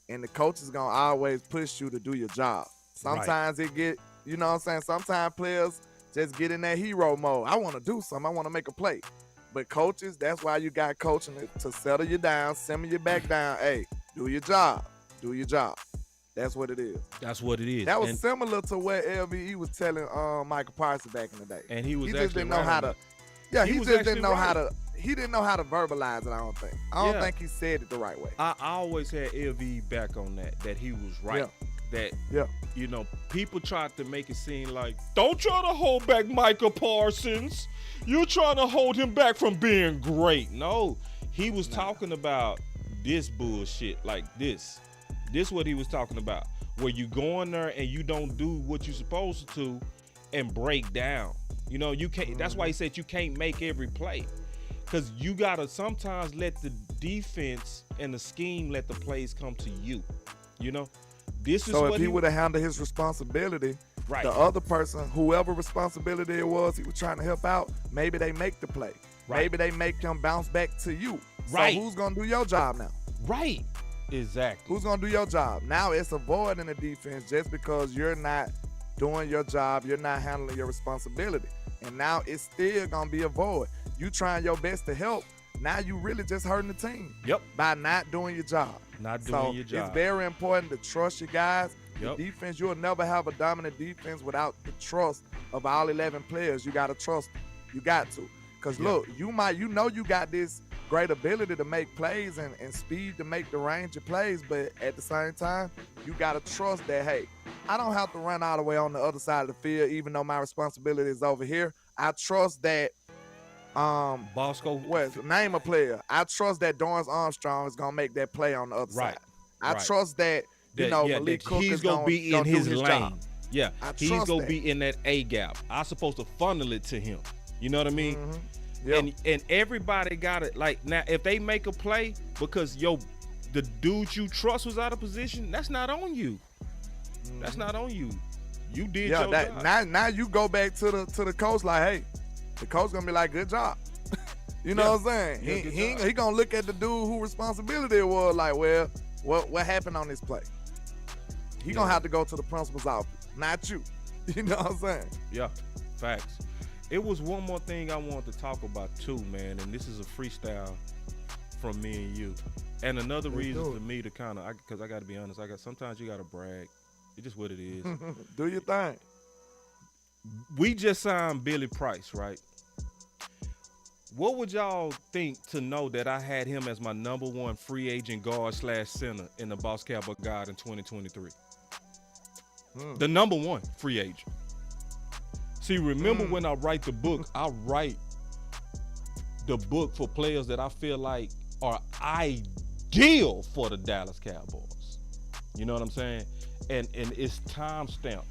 And the coach is going to always push you to do your job. Sometimes it get, you know what I'm saying? Sometimes players just get in that hero mode. I want to do something. I want to make a play. But coaches, that's why you got coaching to settle you down, simmer you back down. Hey, do your job. Do your job. That's what it is. That's what it is. That was similar to what LVE was telling Michael Parsons back in the day. And he just didn't know how to. Yeah, he just didn't know how to. He didn't know how to verbalize it. I don't think. I don't think he said it the right way. I always had LVE back on that he was right. That you know, people tried to make it seem like, don't try to hold back Michael Parsons. You're trying to hold him back from being great. No, he was talking about this bullshit like this. This what he was talking about. Where you go in there and you don't do what you're supposed to and break down. You know, you can't. That's why he said you can't make every play. Because you got to sometimes let the defense and the scheme let the plays come to you. You know? This is so what if he would have handled his responsibility, the other person, whoever responsibility it was, he was trying to help out, maybe they make the play. Maybe they make him bounce back to you. So who's going to do your job now? Right. Exactly. Who's going to do your job? Now it's a void in the defense just because you're not doing your job, you're not handling your responsibility. And now it's still going to be a void. You trying your best to help. Now you really just hurting the team. By not doing your job. Not doing your job. It's very important to trust your guys. The defense, you'll never have a dominant defense without the trust of all 11 players. You got to trust them. You got to. Because look, you got this great ability to make plays and speed to make the range of plays, but at the same time, you got to trust that, hey, I don't have to run all the way on the other side of the field, even though my responsibility is over here. I trust that name a player. I trust that Dorrance Armstrong is gonna make that play on the other side. I trust that Malik Cook he's is gonna be in his lane. Job. Yeah, he's gonna be in that A gap. I'm supposed to funnel it to him. You know what I mean? And everybody got it. Like now, if they make a play because the dude you trust was out of position, that's not on you. That's not on you. You did your job. Now you go back to the coach like, hey, the coach gonna be like, good job. You know what I'm saying? He gonna look at the dude who responsibility it was like, well, what happened on this play? He gonna have to go to the principal's office, not you. You know what I'm saying? Yeah, facts. It was one more thing I wanted to talk about too, man, and this is a freestyle from me and you. And another reason for me to kind of, because I got to be honest, sometimes you got to brag. It's just what it is. Do your thing. We just signed Billy Price, right? What would y'all think to know that I had him as my number one free agent guard / center in the Boss Cowboy Guide in 2023? The number one free agent. See, remember when I write the book, I write the book for players that I feel like are ideal for the Dallas Cowboys. You know what I'm saying? And it's time stamped.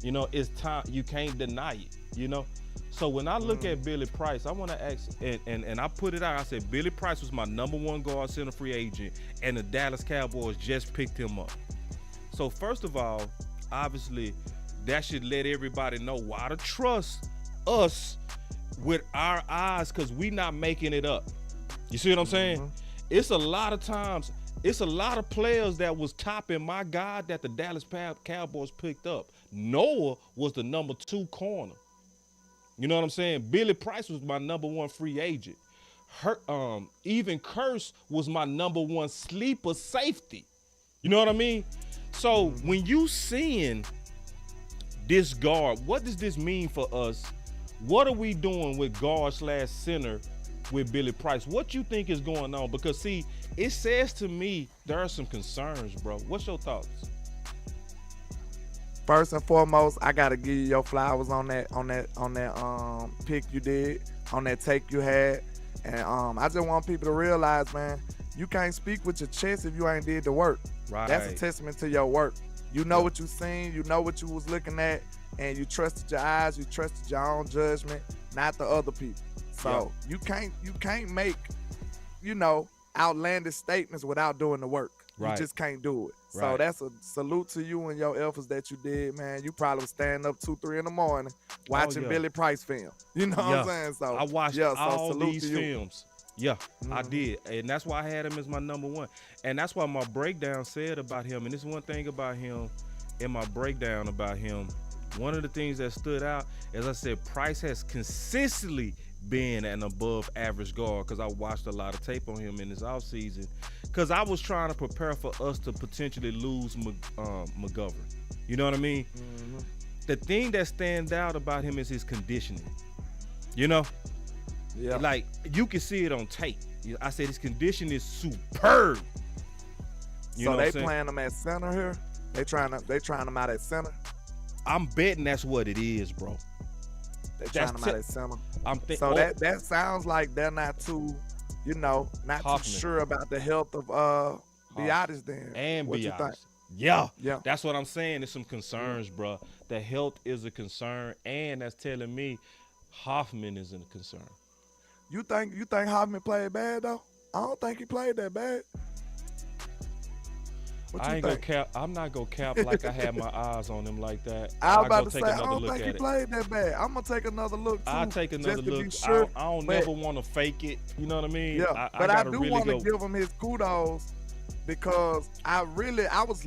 You know, it's time. You can't deny it, you know? So when I look at Billy Price, I want to ask, and I put it out, I said, Billy Price was my number one guard center free agent, and the Dallas Cowboys just picked him up. So first of all, obviously, that should let everybody know why to trust us with our eyes, because we not making it up. You see what I'm saying? It's a lot of times, it's a lot of players that was topping my guy that the Dallas Cowboys picked up. Noah was the number 2 corner. You know what I'm saying? Billy Price was my number 1 free agent. Even Curse was my number 1 sleeper safety. You know what I mean? So when you seeing this guard. What does this mean for us? What are we doing with guard/center with Billy Price? What you think is going on? Because see, it says to me there are some concerns, bro. What's your thoughts? First and foremost, I gotta give you your flowers on that pick you did, on that take you had. And I just want people to realize, man, you can't speak with your chest if you ain't did the work. Right. That's a testament to your work. You know what you seen, you know what you was looking at, and you trusted your eyes, you trusted your own judgment, not the other people. So you can't make, outlandish statements without doing the work. Right. You just can't do it. So Right. that's a salute to you and your efforts that you did, man. You probably was standing up 2-3 in the morning watching Billy Price film. You know what I'm saying? So I watched all these films. Yeah, I Mhm. did. And that's why I had him as my number one. And that's why my breakdown said about him, and this one thing about him, in my breakdown about him, one of the things that stood out, as I said, Price has consistently been an above average guard, because I watched a lot of tape on him in this offseason, because I was trying to prepare for us to potentially lose McGovern. You know what I mean? Mm-hmm. The thing that stands out about him is his conditioning. Yeah. Like, you can see it on tape. I said his condition is superb. So they playing him at center here? They trying him out at center? I'm betting that's what it is, bro. They trying him out at center. So that sounds like they're not too, not Hoffman. too sure about the health of Biotis then. And what you Biotis. think? Yeah. Yeah. That's what I'm saying. There's some concerns, bro. The health is a concern, and that's telling me Hoffman is a concern. You think Hoffman played bad though? I don't think he played that bad. What you think? I'm not gonna cap like I had my eyes on him like that. I was about I'll to take say, I another don't look think at he it. played that bad. I'm going to take another look, too. I'll take another just to look. be sure. I don't never want to fake it. You know what I mean? Yeah, I but I gotta do really want to go. give him his kudos, because I was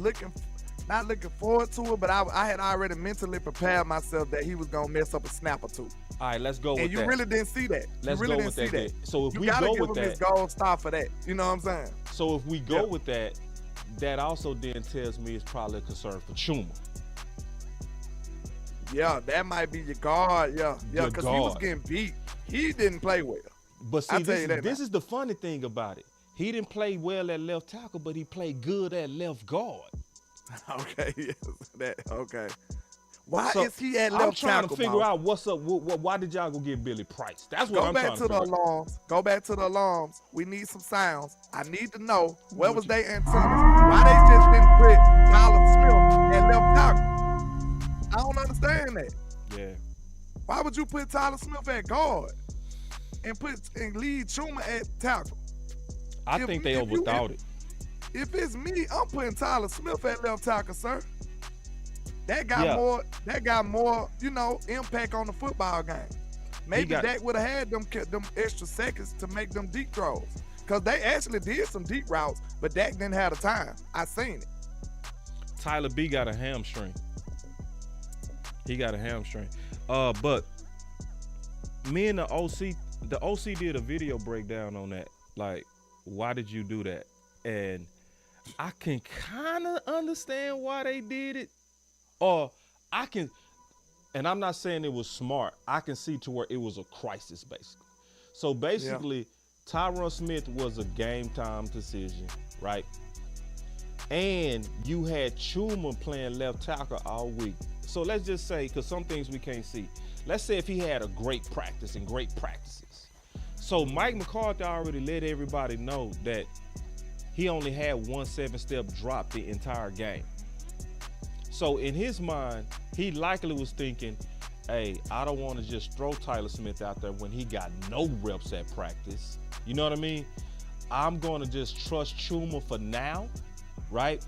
not looking forward to it, but I had already mentally prepared myself that he was going to mess up a snap or two. All right, let's go with that. And you really didn't see that. Let's you really go didn't with see that. that. So if you we gotta go give with him that, his gold star for that. You know what I'm saying? so if we go with that, that also then tells me it's probably a concern for Chuma. Yeah, that might be your guard. Yeah, Your because he was guard. getting beat. He didn't play well. But I'll see, tell you that this now. is the funny thing about it. He didn't play well at left tackle, but he played good at left guard. Okay, yes, okay. Why So, is he at I'm left trying tackle? to figure Boss? out what's up. Why did y'all go get Billy Price? That's what Go I'm back trying to the figure out. alarms. Go back to the alarms. We need some sounds. I need to know where was they antennas? Why they just didn't put Dallas Smith at left tackle? I don't understand that. Yeah. Why would you put Tyler Smith at guard and lead Chuma at tackle? I think they overthought it. If it's me, I'm putting Tyler Smith at left tackle, sir. That got more, impact on the football game. Maybe Dak would have had them extra seconds to make them deep throws. Because they actually did some deep routes, but Dak didn't have the time. I seen it. Tyler B got a hamstring. He got a hamstring. But me and the OC did a video breakdown on that. Like, why did you do that? And I can kind of understand why they did it. Or I can, and I'm not saying it was smart. I can see to where it was a crisis, basically. So basically, Tyron Smith was a game time decision, right? And you had Chuma playing left tackle all week. So let's just say, because some things we can't see. Let's say if he had a great practice and great practices. So Mike McCarthy already let everybody know that he only had one 7-step drop the entire game. So in his mind, he likely was thinking, hey, I don't want to just throw Tyler Smith out there when he got no reps at practice. You know what I mean? I'm going to just trust Chuma for now, right?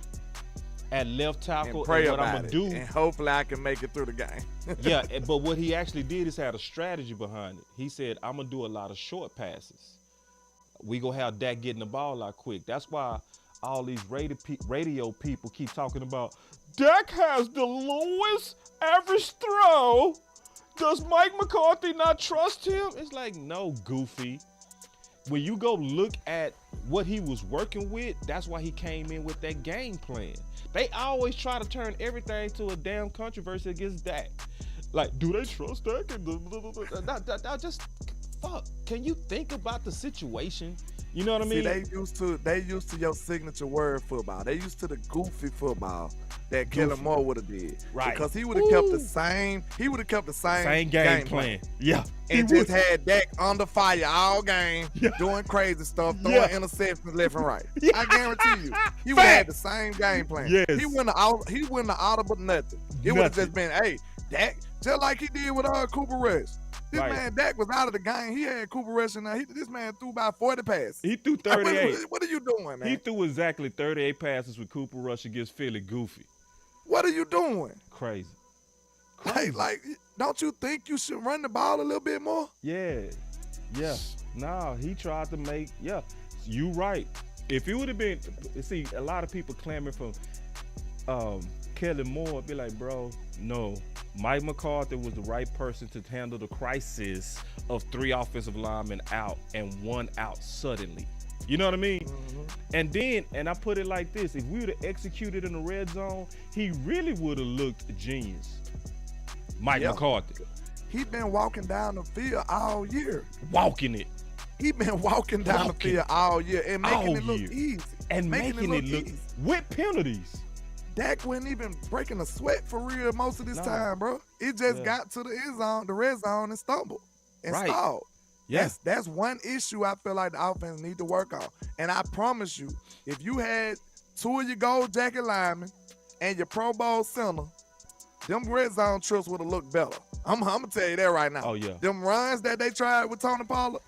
At left tackle. And pray what about I'm going to do. And hopefully I can make it through the game. Yeah, but what he actually did is had a strategy behind it. He said, I'm going to do a lot of short passes. We going to have Dak getting the ball out quick. That's why all these radio people keep talking about Dak has the lowest average throw. Does Mike McCarthy not trust him? It's like, no, goofy. when you go look at what he was working with, that's why he came in with that game plan. They always try to turn everything to a damn controversy against Dak. Like, do they trust Dak? Just fuck. Can you think about the situation? You know what I mean? See, they used to your signature word football. They used to the goofy football that Kellen Moore would have did. Right. Because he would have kept the same. He would have kept the same game plan. Yeah. And just had Dak under fire all game, doing crazy stuff, throwing interceptions left and right. I guarantee you, he would have had the same game plan. Yes. He wouldn't have audible nothing. It would have just been, hey, Dak, just like he did with Cooper Rush. This man Dak was out of the game. He had Cooper Rush in there. This man threw about 40 passes. He threw 38. What are you doing, man? He threw exactly 38 passes with Cooper Rush against Philly. Goofy. What are you doing? Crazy. Like, don't you think you should run the ball a little bit more? Yeah. Nah, he tried to make. Yeah, you right. If it would have been, see, a lot of people clamoring for Kellen Moore. Be like, bro, no. Mike McCarthy was the right person to handle the crisis of 3 offensive linemen out and 1 out suddenly. You know what I mean? Mm-hmm. And I put it like this: if we would have executed in the red zone, he really would have looked genius. Mike McCarthy. He been walking down the field all year. Walking it. He been walking down the field all year and making it look easy. And making it look easy. With penalties. Dak wasn't even breaking a sweat for real most of this time, bro. It just got to the end zone, the red zone, and stumbled and stalled. Yes, that's one issue I feel like the offense need to work on. And I promise you, if you had 2 of your gold jacket linemen and your Pro Bowl center, them red zone trips would have looked better. I'm gonna tell you that right now. Oh yeah. Them runs that they tried with Tony Pollard,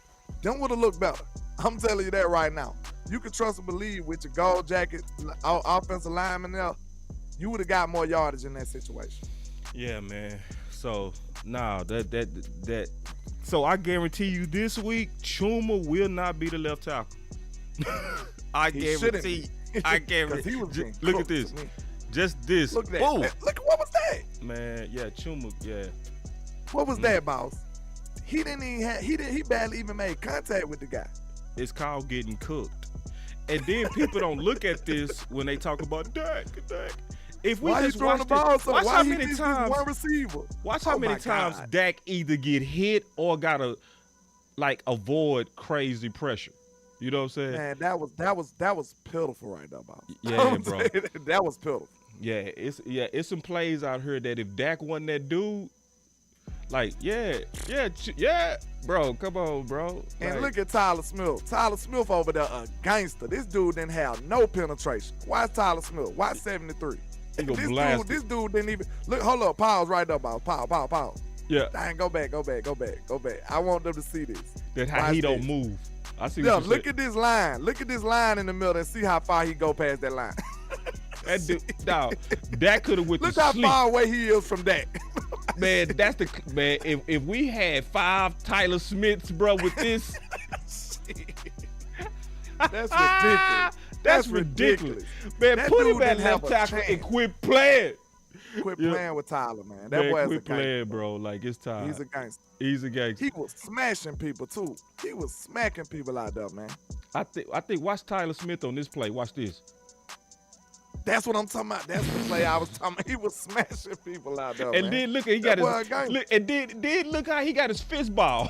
them would have looked better. I'm telling you that right now. You can trust and believe with your gold jacket offensive lineman there, you would have got more yardage in that situation. Yeah, man. So so I guarantee you this week, Chuma will not be the left tackle. I guarantee. He was look at this. Just this. Look at that. Look, what was that? Man, yeah, Chuma, yeah. What was that, boss? He barely even made contact with the guy. It's called getting cooked. And then people don't look at this when they talk about Dak. If we just watch the ball, watch how many times one receiver. Watch how many times Dak either get hit or gotta avoid crazy pressure. You know what I'm saying? Man, that was pitiful right there, boss. Yeah, bro. That was pitiful. Yeah, it's some plays out here that if Dak wasn't that dude, bro, come on, bro. And look at Tyler Smith. Tyler Smith over there, a gangster. This dude didn't have no penetration. Watch Tyler Smith. Watch 73. This dude didn't even look. Hold up, pause right there, boss. Pause. Yeah. Dang, go back. I want them to see this. That how he don't move. I see. Yeah, look at this line. Look at this line in the middle and see how far he go past that line. That dude, dog, Dak could have went to sleep. Look how far away he is from Dak. Man, man. If we had 5 Tyler Smiths, bro, with this, that's ridiculous. That's ridiculous. Man, put him at left tackle and quit playing. Quit playing with Tyler, man. That boy is a gangster. Quit playing, bro. Like, it's time. He's a gangster. He's a gangster. He was smashing people, too. He was smacking people out there, man. I think watch Tyler Smith on this play. Watch this. That's what I'm talking about. That's the play I was talking about. He was smashing people out there, and man. Then look, he got look how he got his fist ball.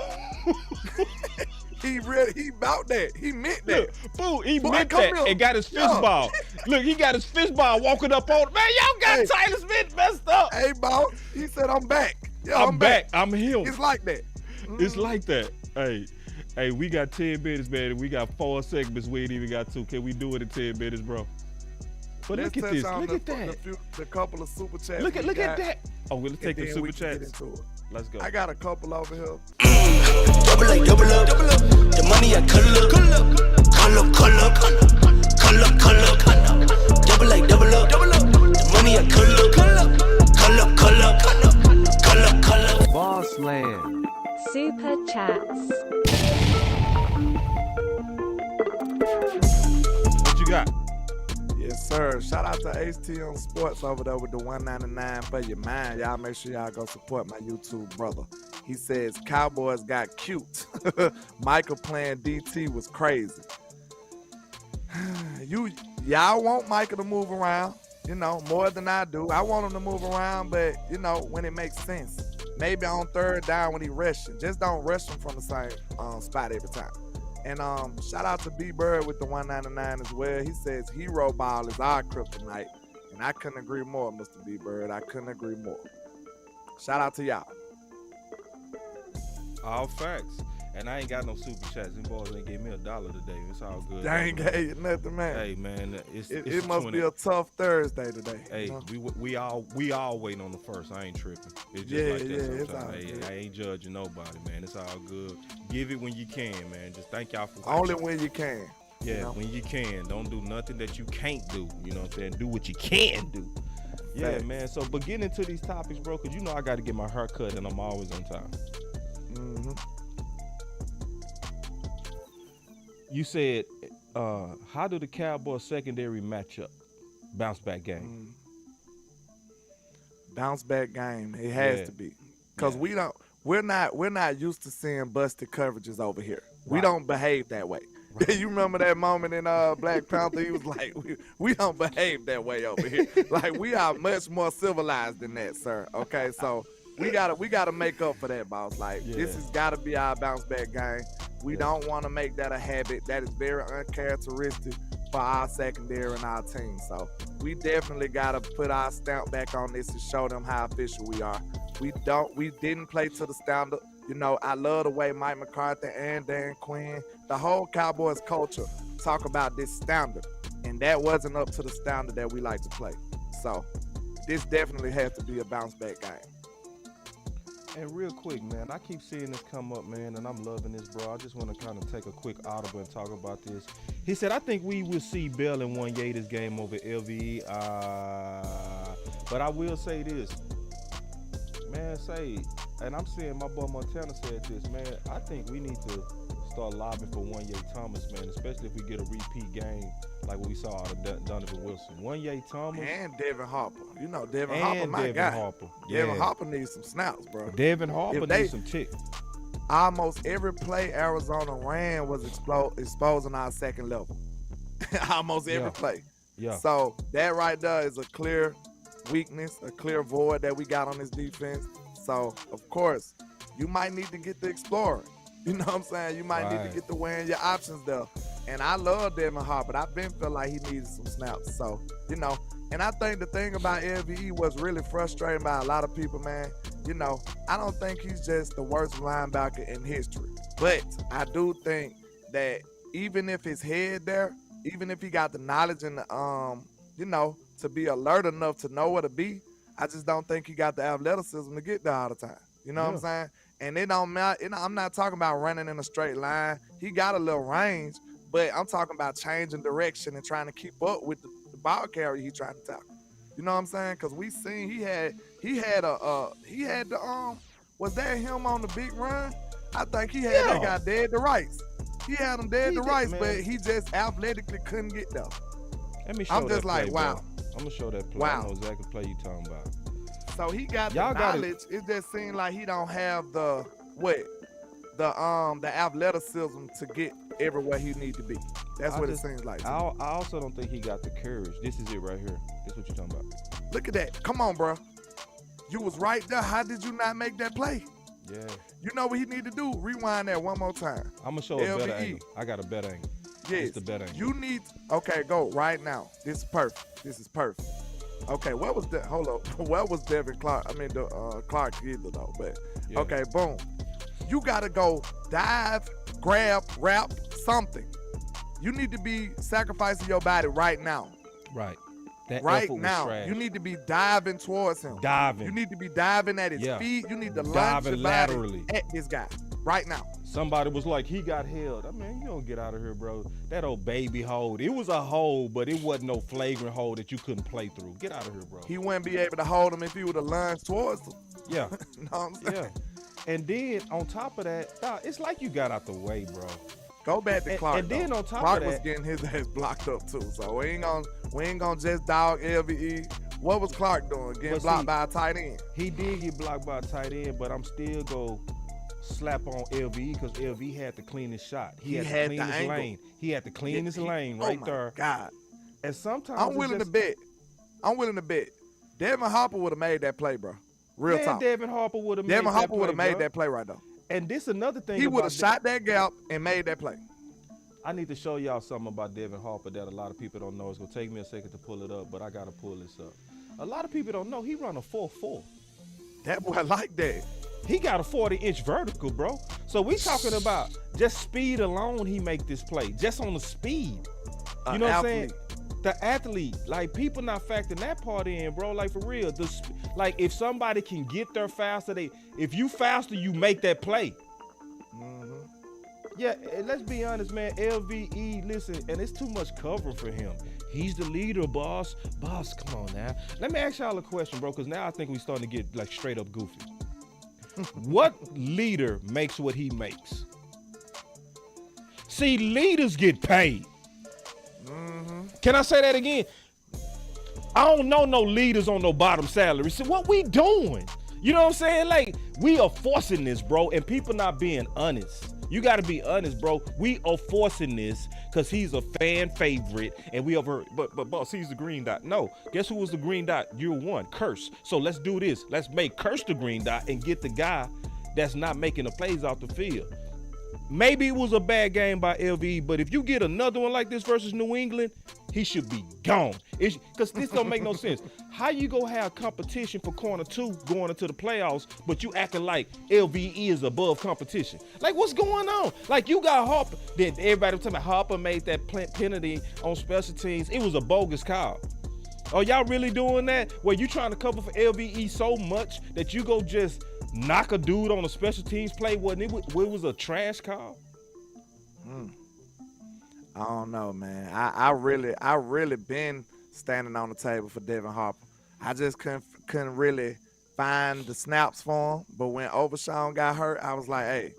He about that. He meant that. Look, he meant that and got his fist ball. Look, he got his fist ball walking up on. Man, y'all got Tyler Smith messed up. Hey, boss. He said, I'm back. Yo, I'm back. I'm him. It's like that. It's like that. Hey, we got 10 minutes, man. And we got 4 segments. We ain't even got 2. Can we do it in 10 minutes, bro? But look at this. Look at that. The couple of super chats. Look at that. Oh, we'll take the super chats. Let's go. I got a couple over here. Double up. The money I call up. Double up. The money I call up. Boss Land. Super chats. What you got? Yes, sir. Shout out to HT Sports over there with the $1.99 for your mind. Y'all make sure y'all go support my YouTube brother. He says Cowboys got cute. Michael playing DT was crazy. Y'all want Michael to move around, more than I do. I want him to move around, but when it makes sense. Maybe on third down when he rushing. Just don't rush him from the same spot every time. And shout out to B Bird with the 199 as well. He says hero ball is our kryptonite. And I couldn't agree more, Mr. B Bird. I couldn't agree more. Shout out to y'all. All facts. And I ain't got no super chats. Them boys ain't gave me $1 today. It's all good. They ain't gave you nothing, man. Hey, man, it must be a tough Thursday today. Hey, we all waiting on the first. I ain't tripping. It's just like that sometimes. Hey, I ain't judging nobody, man. It's all good. Give it when you can, man. Just thank y'all for watching. Only when you can. Yeah, when you can. Don't do nothing that you can't do. You know what I'm saying? Do what you can do. Yeah, thanks. Man. So, but getting into these topics, bro, because I got to get my hair cut and I'm always on time. Mm-hmm. You said, how do the Cowboys secondary match up? Bounce back game. Bounce back game. It has to be. Because we're not used to seeing busted coverages over here. Right. We don't behave that way. Right. You remember that moment in Black Panther? He was like, we don't behave that way over here. Like, we are much more civilized than that, sir. Okay, so we gotta make up for that, boss. Like, this has gotta be our bounce back game. We don't want to make that a habit. That is very uncharacteristic for our secondary and our team. So we definitely got to put our stamp back on this and show them how official we are. We didn't play to the standard. I love the way Mike McCarthy and Dan Quinn, the whole Cowboys culture, talk about this standard. And that wasn't up to the standard that we like to play. So this definitely has to be a bounce back game. And real quick, man, I keep seeing this come up, man, and I'm loving this, bro. I just want to kind of take a quick audible and talk about this. He said, I think we will see Bell and Wanye this game over LVE. But I will say this, man, and I'm seeing my boy Montana said this, man, I think we need to start lobbying for Wanye Thomas, man, especially if we get a repeat game like what we saw out of Donovan Wilson. Wanye Thomas. And Devin Harper. Devin Harper, my guy. Harper. Devin Harper needs some snaps, bro. Devin Harper needs some tick. Almost every play Arizona ran was exposing our second level. Almost every play. Yeah. So that right there is a clear weakness, a clear void that we got on this defense. So, of course, you might need to get the exploring. You know what I'm saying? You might need to get to weighing your options there. And I love Devin Harper, but I've been feel like he needed some snaps. So, and I think the thing about LVE was really frustrating by a lot of people, man. I don't think he's just the worst linebacker in history. But I do think that even if his head there, even if he got the knowledge and the, to be alert enough to know where to be, I just don't think he got the athleticism to get there all the time. You know what I'm saying? And it don't matter. I'm not talking about running in a straight line. He got a little range, but I'm talking about changing direction and trying to keep up with the ball carrier he's trying to tackle. You know what I'm saying? Because we seen he had the was that him on the big run? I think he had that guy dead to rights. He had him dead to rights, but he just athletically couldn't get there. Let me show I'm just that like, play, wow. Bro. I'm gonna show that play. Wow. I know exactly the play you talking about. So he got the knowledge. It just seems like he don't have the athleticism to get everywhere he need to be. That's what it seems like. I also don't think he got the courage. This is it right here. This is what you're talking about. Look at that. Come on, bro. You was right there. How did you not make that play? Yeah. You know what he need to do? Rewind that one more time. I'm gonna show a better angle. I got a better angle. Yes. It's the better angle. You need. Okay, go right now. This is perfect. Okay, what was that? Hold up. What was Devin Clark? I mean, Clark either though. But okay, boom. You gotta go dive, grab, wrap, something. You need to be sacrificing your body right now. Right. That right now. You need to be diving towards him. Diving. You need to be diving at his feet. You need to launch your laterally body at this guy right now. Somebody was like, he got held. I mean, you don't get out of here, bro. That old baby hold. It was a hold, but it wasn't no flagrant hold that you couldn't play through. Get out of here, bro. He wouldn't be able to hold him if he would have lunged towards him. Yeah. You know what I'm saying? Yeah. And then on top of that, it's like you got out the way, bro. Go back to Clark. And then on top Clark of that, was getting his ass blocked up too. So we ain't gonna just dog LVE. What was Clark doing? Getting blocked by a tight end. He did get blocked by a tight end, but I'm still go slap on LVE because LVE had the cleanest shot. He had had the the cleanest angle. lane. He had the cleanest lane right there. God. And sometimes I'm willing to bet. Devin Harper would have made that play, bro. Real talk. Devin Harper would have made Devin Harper would have made bro. that play right though. And this another thing. He would have shot that gap and made that play. I need to show y'all something about Devin Harper that a lot of people don't know. It's gonna take me a second to pull it up, but I gotta pull this up. A lot of people don't know he run a 4.4. That boy like that. He got a 40-inch vertical, bro. So we talking about just speed alone. He make this play just on the speed. You know what I'm saying? The athlete, like people not factoring that part in, bro. Like for real, like if somebody can get there faster, if you faster, you make that play. Mm-hmm. Yeah, and let's be honest, man. LVE, listen, and it's too much cover for him. He's the leader, boss. Boss, come on now. Let me ask y'all a question, bro, because now I think we starting to get like straight up goofy. What leader makes what he makes? See, leaders get paid. Mm-hmm. Can I say that again? I don't know no leaders on no bottom salary. So what we doing? You know what I'm saying? Like, we are forcing this, bro, and people not being honest. You got to be honest, bro. We are forcing this because he's a fan favorite, and we over. But boss, he's the green dot. No, guess who was the green dot? Year one, Curse. So let's do this. Let's make Curse the green dot and get the guy that's not making the plays off the field. Maybe it was a bad game by LVE, but if you get another one like this versus New England, he should be gone. Because this don't make no sense. How you go have competition for corner two going into the playoffs, but you acting like LVE is above competition? Like, what's going on? Like, you got Harper. Then everybody was talking about Harper made that penalty on special teams. It was a bogus call. Are y'all really doing that? Where you trying to cover for LVE so much that you go just knock a dude on a special teams play when it was a trash call? I don't know, man. I really been standing on the table for Devin Harper. I just couldn't really find the snaps for him. But when Overshawn got hurt, I was like, hey,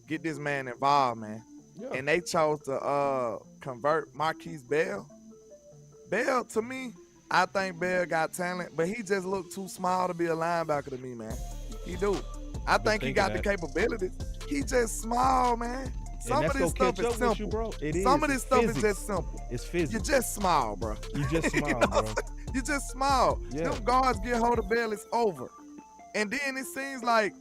get this man involved, man. Yeah. And they chose to convert Marquise Bell. Bell, to me, I think Bell got talent, but he just looked too small to be a linebacker to me, man. He do. I think he got the capabilities. He just small, man. Some of this stuff is simple. You, bro. Some of this stuff is just simple. It's physics. You're just small, bro. You just small, bro. You're just small. Yeah. Them guards get hold of Bell, it's over. And then it seems like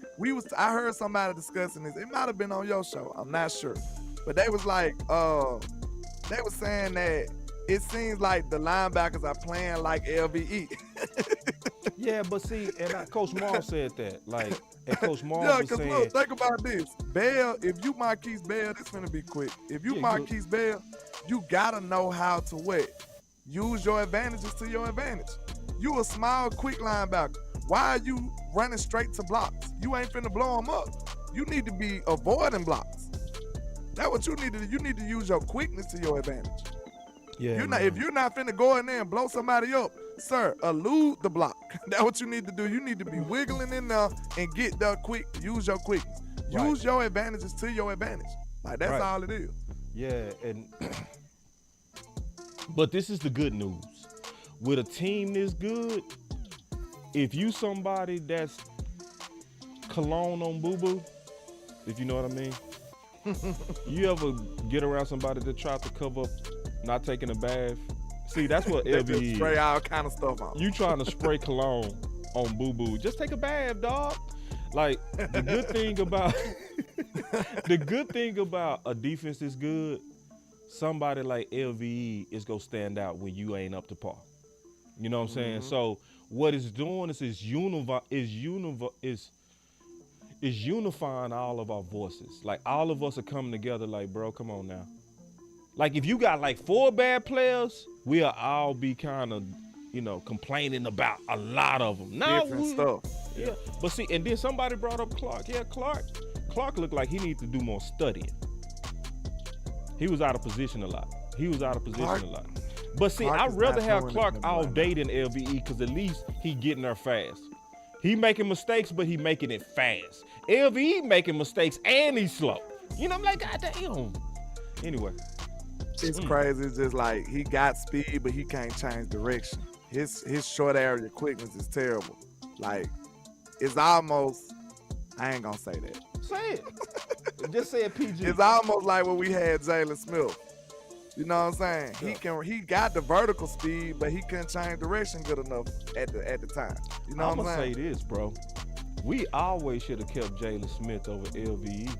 I heard somebody discussing this. It might have been on your show. I'm not sure. But they was like, they was saying that it seems like the linebackers are playing like LVE. Yeah, but see, and Coach Maul said that. Like, and Coach Maul was saying. Yeah, because look, think about this. Bell, if you Marquise Bell, this finna be quick. If you Marquise Bell, you gotta know how to what? Use your advantages to your advantage. You a small, quick linebacker. Why are you running straight to blocks? You ain't finna blow them up. You need to be avoiding blocks. That's what you need to do. You need to use your quickness to your advantage. Yeah. If you're not finna go in there and blow somebody up, sir, elude the block. That's what you need to do. You need to be wiggling in there and get there quick. Use your quickness. Right. Use your advantages to your advantage. Like, that's all it is. Yeah, and but this is the good news. With a team this good, if you somebody that's cologne on boo-boo, if you know what I mean, you ever get around somebody that tries to cover up not taking a bath? See, that's what LVE is. Spray all kind of stuff on. You trying to spray cologne on boo-boo. Just take a bath, dog. Like, the good thing about a defense that's good, somebody like LVE is going to stand out when you ain't up to par. You know what I'm saying? So what it's doing is unifying all of our voices. Like, all of us are coming together like, bro, come on now. Like, if you got like 4 bad players, we'll all be kind of, complaining about a lot of them. Different stuff. Yeah. But see, and then somebody brought up Clark. Yeah, Clark looked like he needed to do more studying. He was out of position a lot. But see, I'd rather have Clark all day than LVE because at least he getting there fast. He making mistakes, but he making it fast. LVE making mistakes and he's slow. I'm like, God damn. Anyway. It's crazy. It's just like he got speed, but he can't change direction. His short area quickness is terrible. Like, it's almost, I ain't gonna say that. Say it. Just say it, PG. It's almost like when we had Jalen Smith. You know what I'm saying? Yeah. He got the vertical speed, but he couldn't change direction good enough at the time. You know I'm what I'm gonna saying? say this, bro. We always should have kept Jalen Smith over LVE.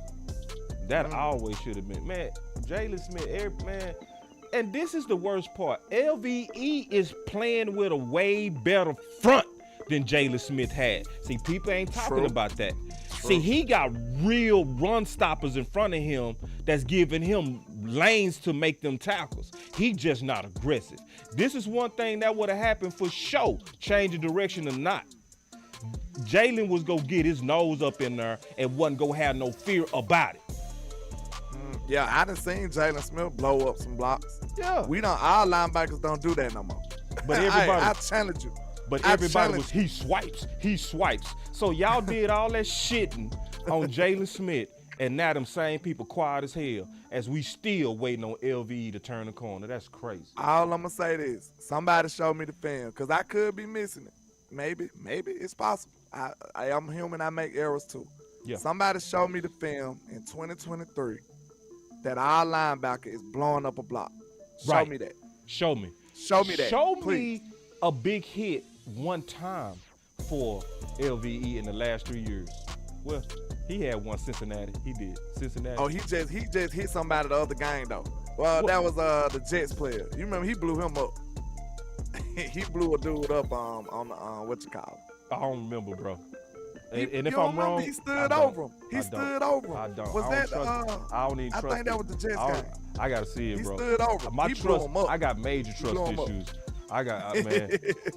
That always should have been. Man, Jalen Smith, man. And this is the worst part. LVE is playing with a way better front than Jalen Smith had. See, people ain't talking about that. See, he got real run stoppers in front of him that's giving him lanes to make them tackles. He just not aggressive. This is one thing that would have happened for sure, change the direction or not. Jalen was go get his nose up in there and wasn't go have no fear about it. Yeah, I done seen Jalen Smith blow up some blocks. Yeah. Our linebackers don't do that no more. But everybody, I challenge you. But everybody was, he swipes. So y'all did all that shitting on Jalen Smith, and now them same people quiet as hell as we still waiting on LVE to turn the corner. That's crazy. All I'm gonna say is, somebody show me the film, because I could be missing it. Maybe it's possible. I am human, I make errors too. Yeah. Somebody show me the film in 2023 that our linebacker is blowing up a block. Show me that. Show me. Show me that. Show please. me a big hit one time for LVE in the last 3 years. Well, he had one Cincinnati. He did. Cincinnati. Oh, he just hit somebody the other game though. Well, that was the Jets player. You remember he blew him up. He blew a dude up on what you call it. I don't remember, bro. And You if don't I'm remember wrong, he stood over him. He I stood over him. I don't. Was I that don't trust, I don't even I trust think that it. was the Jets game. I gotta see it, He bro. stood over him. My He blew trust. him up. I got major trust blew him up. issues. I got man.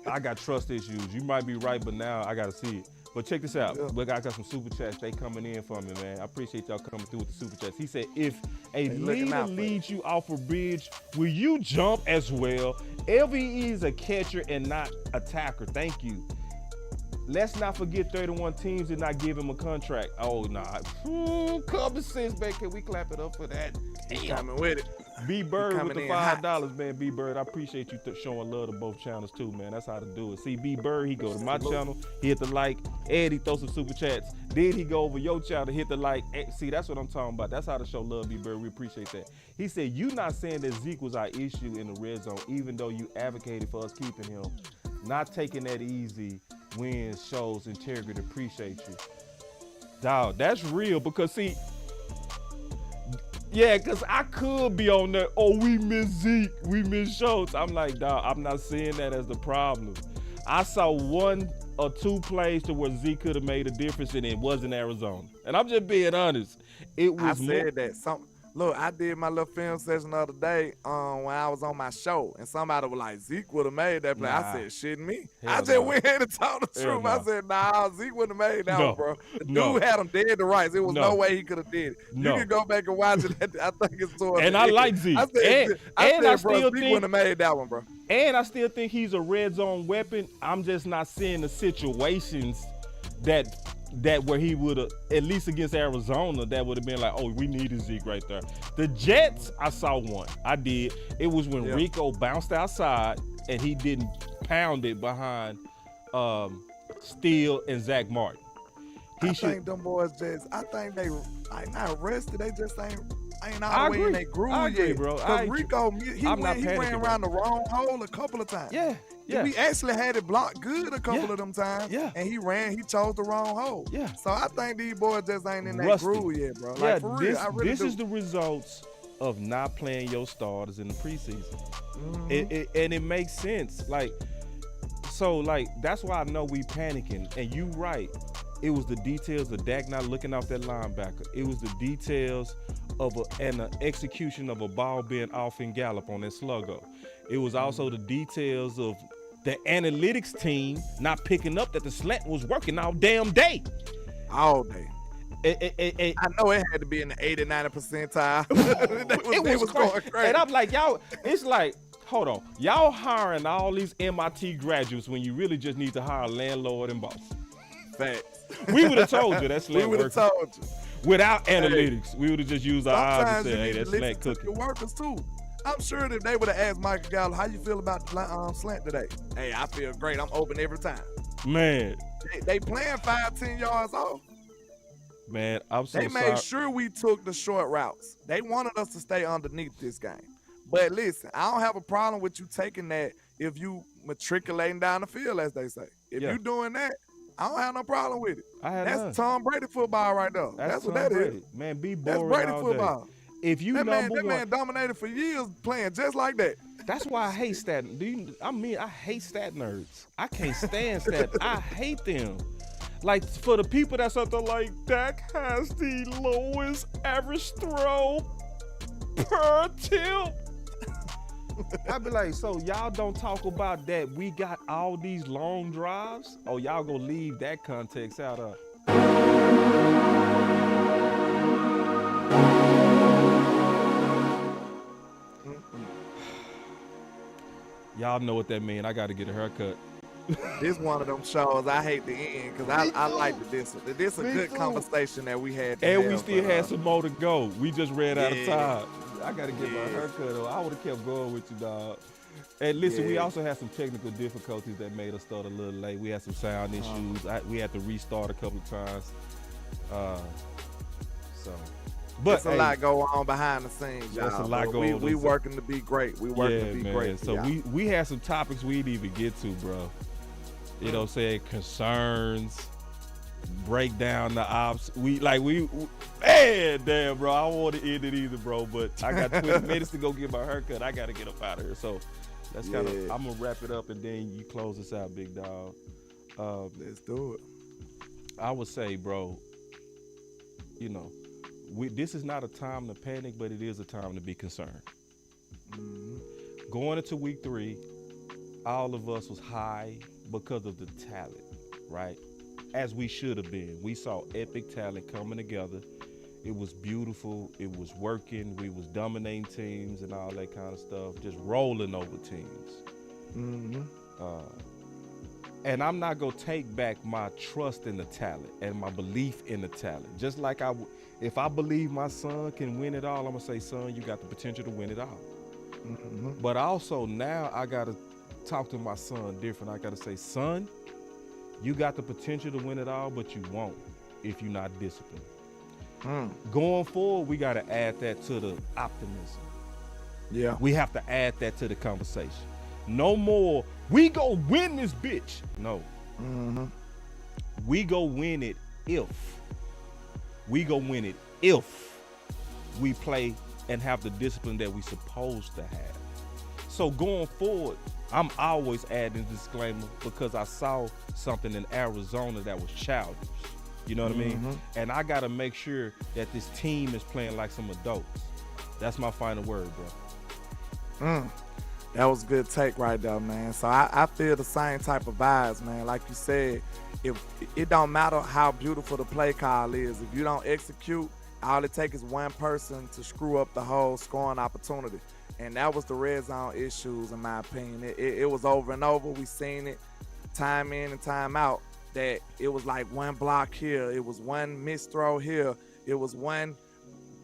I got trust issues. You might be right, but now I gotta see it. But check this out. Yeah. Look, I got some super chats. They coming in for me, man. I appreciate y'all coming through with the super chats. He said, if a looking leader out for leads you off a bridge, will you jump as well? LVE is a catcher and not attacker. Thank you. Let's not forget 31 teams did not give him a contract. Oh, nah. Common sense, man. Can we clap it up for that? He coming with it. B Bird with coming the in $5, man. B Bird, I appreciate you showing love to both channels too, man. That's how to do it. See, B Bird, he go to my channel, he hit the like, Eddie throw some super chats. Then he go over your channel, hit the like. See, that's what I'm talking about. That's how to show love, B Bird. We appreciate that. He said, you not saying that Zeke was our issue in the red zone, even though you advocated for us keeping him. Not taking that easy wins shows integrity. Appreciate you. Dog, that's real because see, yeah, because I could be on there, oh, we miss Zeke, we miss Schultz. I'm like, dog, I'm not seeing that as the problem. I saw 1 or 2 plays to where Zeke could have made a difference, and it wasn't Arizona. And I'm just being honest. It was I said that. Look, I did my little film session the other day when I was on my show, and somebody was like, Zeke would have made that play. Nah. I said, shitting me. Hell I just no. went in and told the Hell truth. no. I said, nah, Zeke wouldn't have made that No. one, bro. The No. dude had him dead to rights. It was No. no way he could have did it. No. You can go back and watch it. I think it's towards And the I end. like Zeke. I said, I bro, still Zeke think- wouldn't have made that one, bro. And I still think he's a red zone weapon. I'm just not seeing the situations that where he would have, at least against Arizona, that would have been like, oh, we needed Zeke right there. The Jets, I saw one. I did. It was when Rico bounced outside and he didn't pound it behind Steele and Zach Martin. I think them boys I think they not rested. They just ain't all the way in their groove I agree, yet. bro. Because Rico, he I'm not ran panicking, around the wrong hole a couple of times. Yeah. We actually had it blocked good a couple of them times. Yeah. And he chose the wrong hole. Yeah. So I think these boys just ain't in that Rusty. groove yet, bro. Yeah, Like, for real, I really this do. is the results of not playing your starters in the preseason. Mhm. And it makes sense. That's why I know we panicking. And you right. It was the details of Dak not looking off that linebacker. It was the details and the execution of a ball being off in Gallup on that sluggo. It was also the details of the analytics team not picking up that the slant was working all damn day. All day. I know it had to be in the 80, 90 percentile. It was going crazy. crazy. And I'm like, y'all, it's like, hold on. Y'all hiring all these MIT graduates when you really just need to hire a landlord and boss. Facts. We would have told you that's We slant would have working. told you. Without analytics, we would have just used our eyes and Sometimes said, you hey, need to that's listen slant to cooking. your workers too. I'm sure that they would have asked Michael Gallup, how you feel about the slant today? Hey, I feel great. I'm open every time. Man, They playing 5-10 yards off. Man, I'm so They made sorry. sure we took the short routes. They wanted us to stay underneath this game. But listen, I don't have a problem with you taking that if you matriculating down the field, as they say. If Yeah. you doing that, I don't have no problem with it. I had none. That's Tom Brady football right there. That's what Tom that Brady. is. Man, be That's boring Brady all football. day. If you That number one, man dominated for years playing just like that. that's why I hate stat. I hate stat nerds. I can't stand stat. I hate them. Like, for the people that's up there like, Dak has the lowest average throw per tip. I'd be like, so y'all don't talk about that we got all these long drives? Oh, y'all gonna leave that context out of. Y'all know what that mean. I gotta get a haircut. This one of them shows I hate the end because I like this. This a Me good too. conversation that we had. And we still had some more to go. We just ran out of time. I gotta get my Yeah. haircut though. I would have kept going with you, dog. And listen, we Yeah. also had some technical difficulties that made us start a little late. We had some sound issues. We had to restart a couple of times. But There's a lot going on behind the scenes, y'all. There's a lot but going on. We working to be great. We working yeah, to be man. great. So we had some topics we didn't even get to, bro. You know what I'm saying? Concerns, break down the ops. Man, damn, bro. I don't want to end it either, bro. But I got 20 minutes to go get my haircut. I got to get up out of here. So that's kind of, I'm going to wrap it up and then you close us out, big dog. Let's do it. I would say, bro, you know, this is not a time to panic, but it is a time to be concerned. Mm-hmm. Going into week 3, all of us was high because of the talent, right? As we should have been. We saw epic talent coming together. It was beautiful. It was working. We was dominating teams and all that kind of stuff, just rolling over teams. Mm-hmm. And I'm not going to take back my trust in the talent and my belief in the talent. Just like if I believe my son can win it all, I'm going to say, son, you got the potential to win it all. Mm-hmm. But also now I got to talk to my son different. I got to say, son, you got the potential to win it all, but you won't if you're not disciplined. Going forward, we got to add that to the optimism. Yeah. We have to add that to the conversation. No more, we go win this bitch. No. Mm-hmm. We go win it if we play and have the discipline that we supposed to have. So going forward, I'm always adding a disclaimer because I saw something in Arizona that was childish. You know what I mean? And I got to make sure that this team is playing like some adults. That's my final word, bro. That was a good take right there, man. So I feel the same type of vibes, man. Like you said, if it don't matter how beautiful the play call is, if you don't execute, all it takes is one person to screw up the whole scoring opportunity. And that was the red zone issues, in my opinion. It was over and over. We seen it time in and time out that it was like one block here. It was one missed throw here. It was one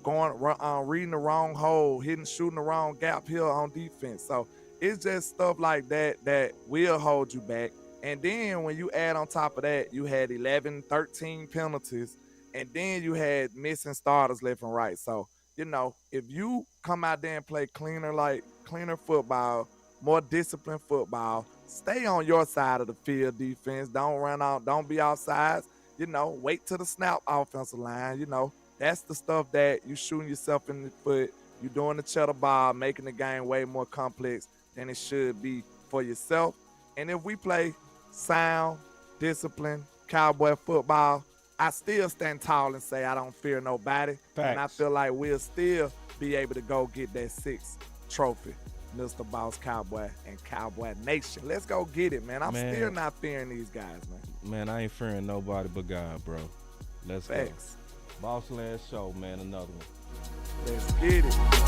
reading the wrong hole, shooting the wrong gap here on defense. So it's just stuff like that will hold you back. And then when you add on top of that, you had 11, 13 penalties, and then you had missing starters left and right. So, you know, if you come out there and play cleaner football, more disciplined football, stay on your side of the field defense. Don't run out, don't be outside. You know, wait till the snap offensive line. You know, that's the stuff that you shooting yourself in the foot. You're doing the cheddar ball, making the game way more complex than it should be for yourself. And if we play sound, disciplined, Cowboy football, I still stand tall and say I don't fear nobody. Facts. And I feel like we'll still be able to go get that 6th trophy, Mr. Boss Cowboy and Cowboy Nation. Let's go get it, man. I'm still not fearing these guys, man. Man, I ain't fearing nobody but God, bro. Let's Facts. go. Boss Land Show, man, another one. Let's get it.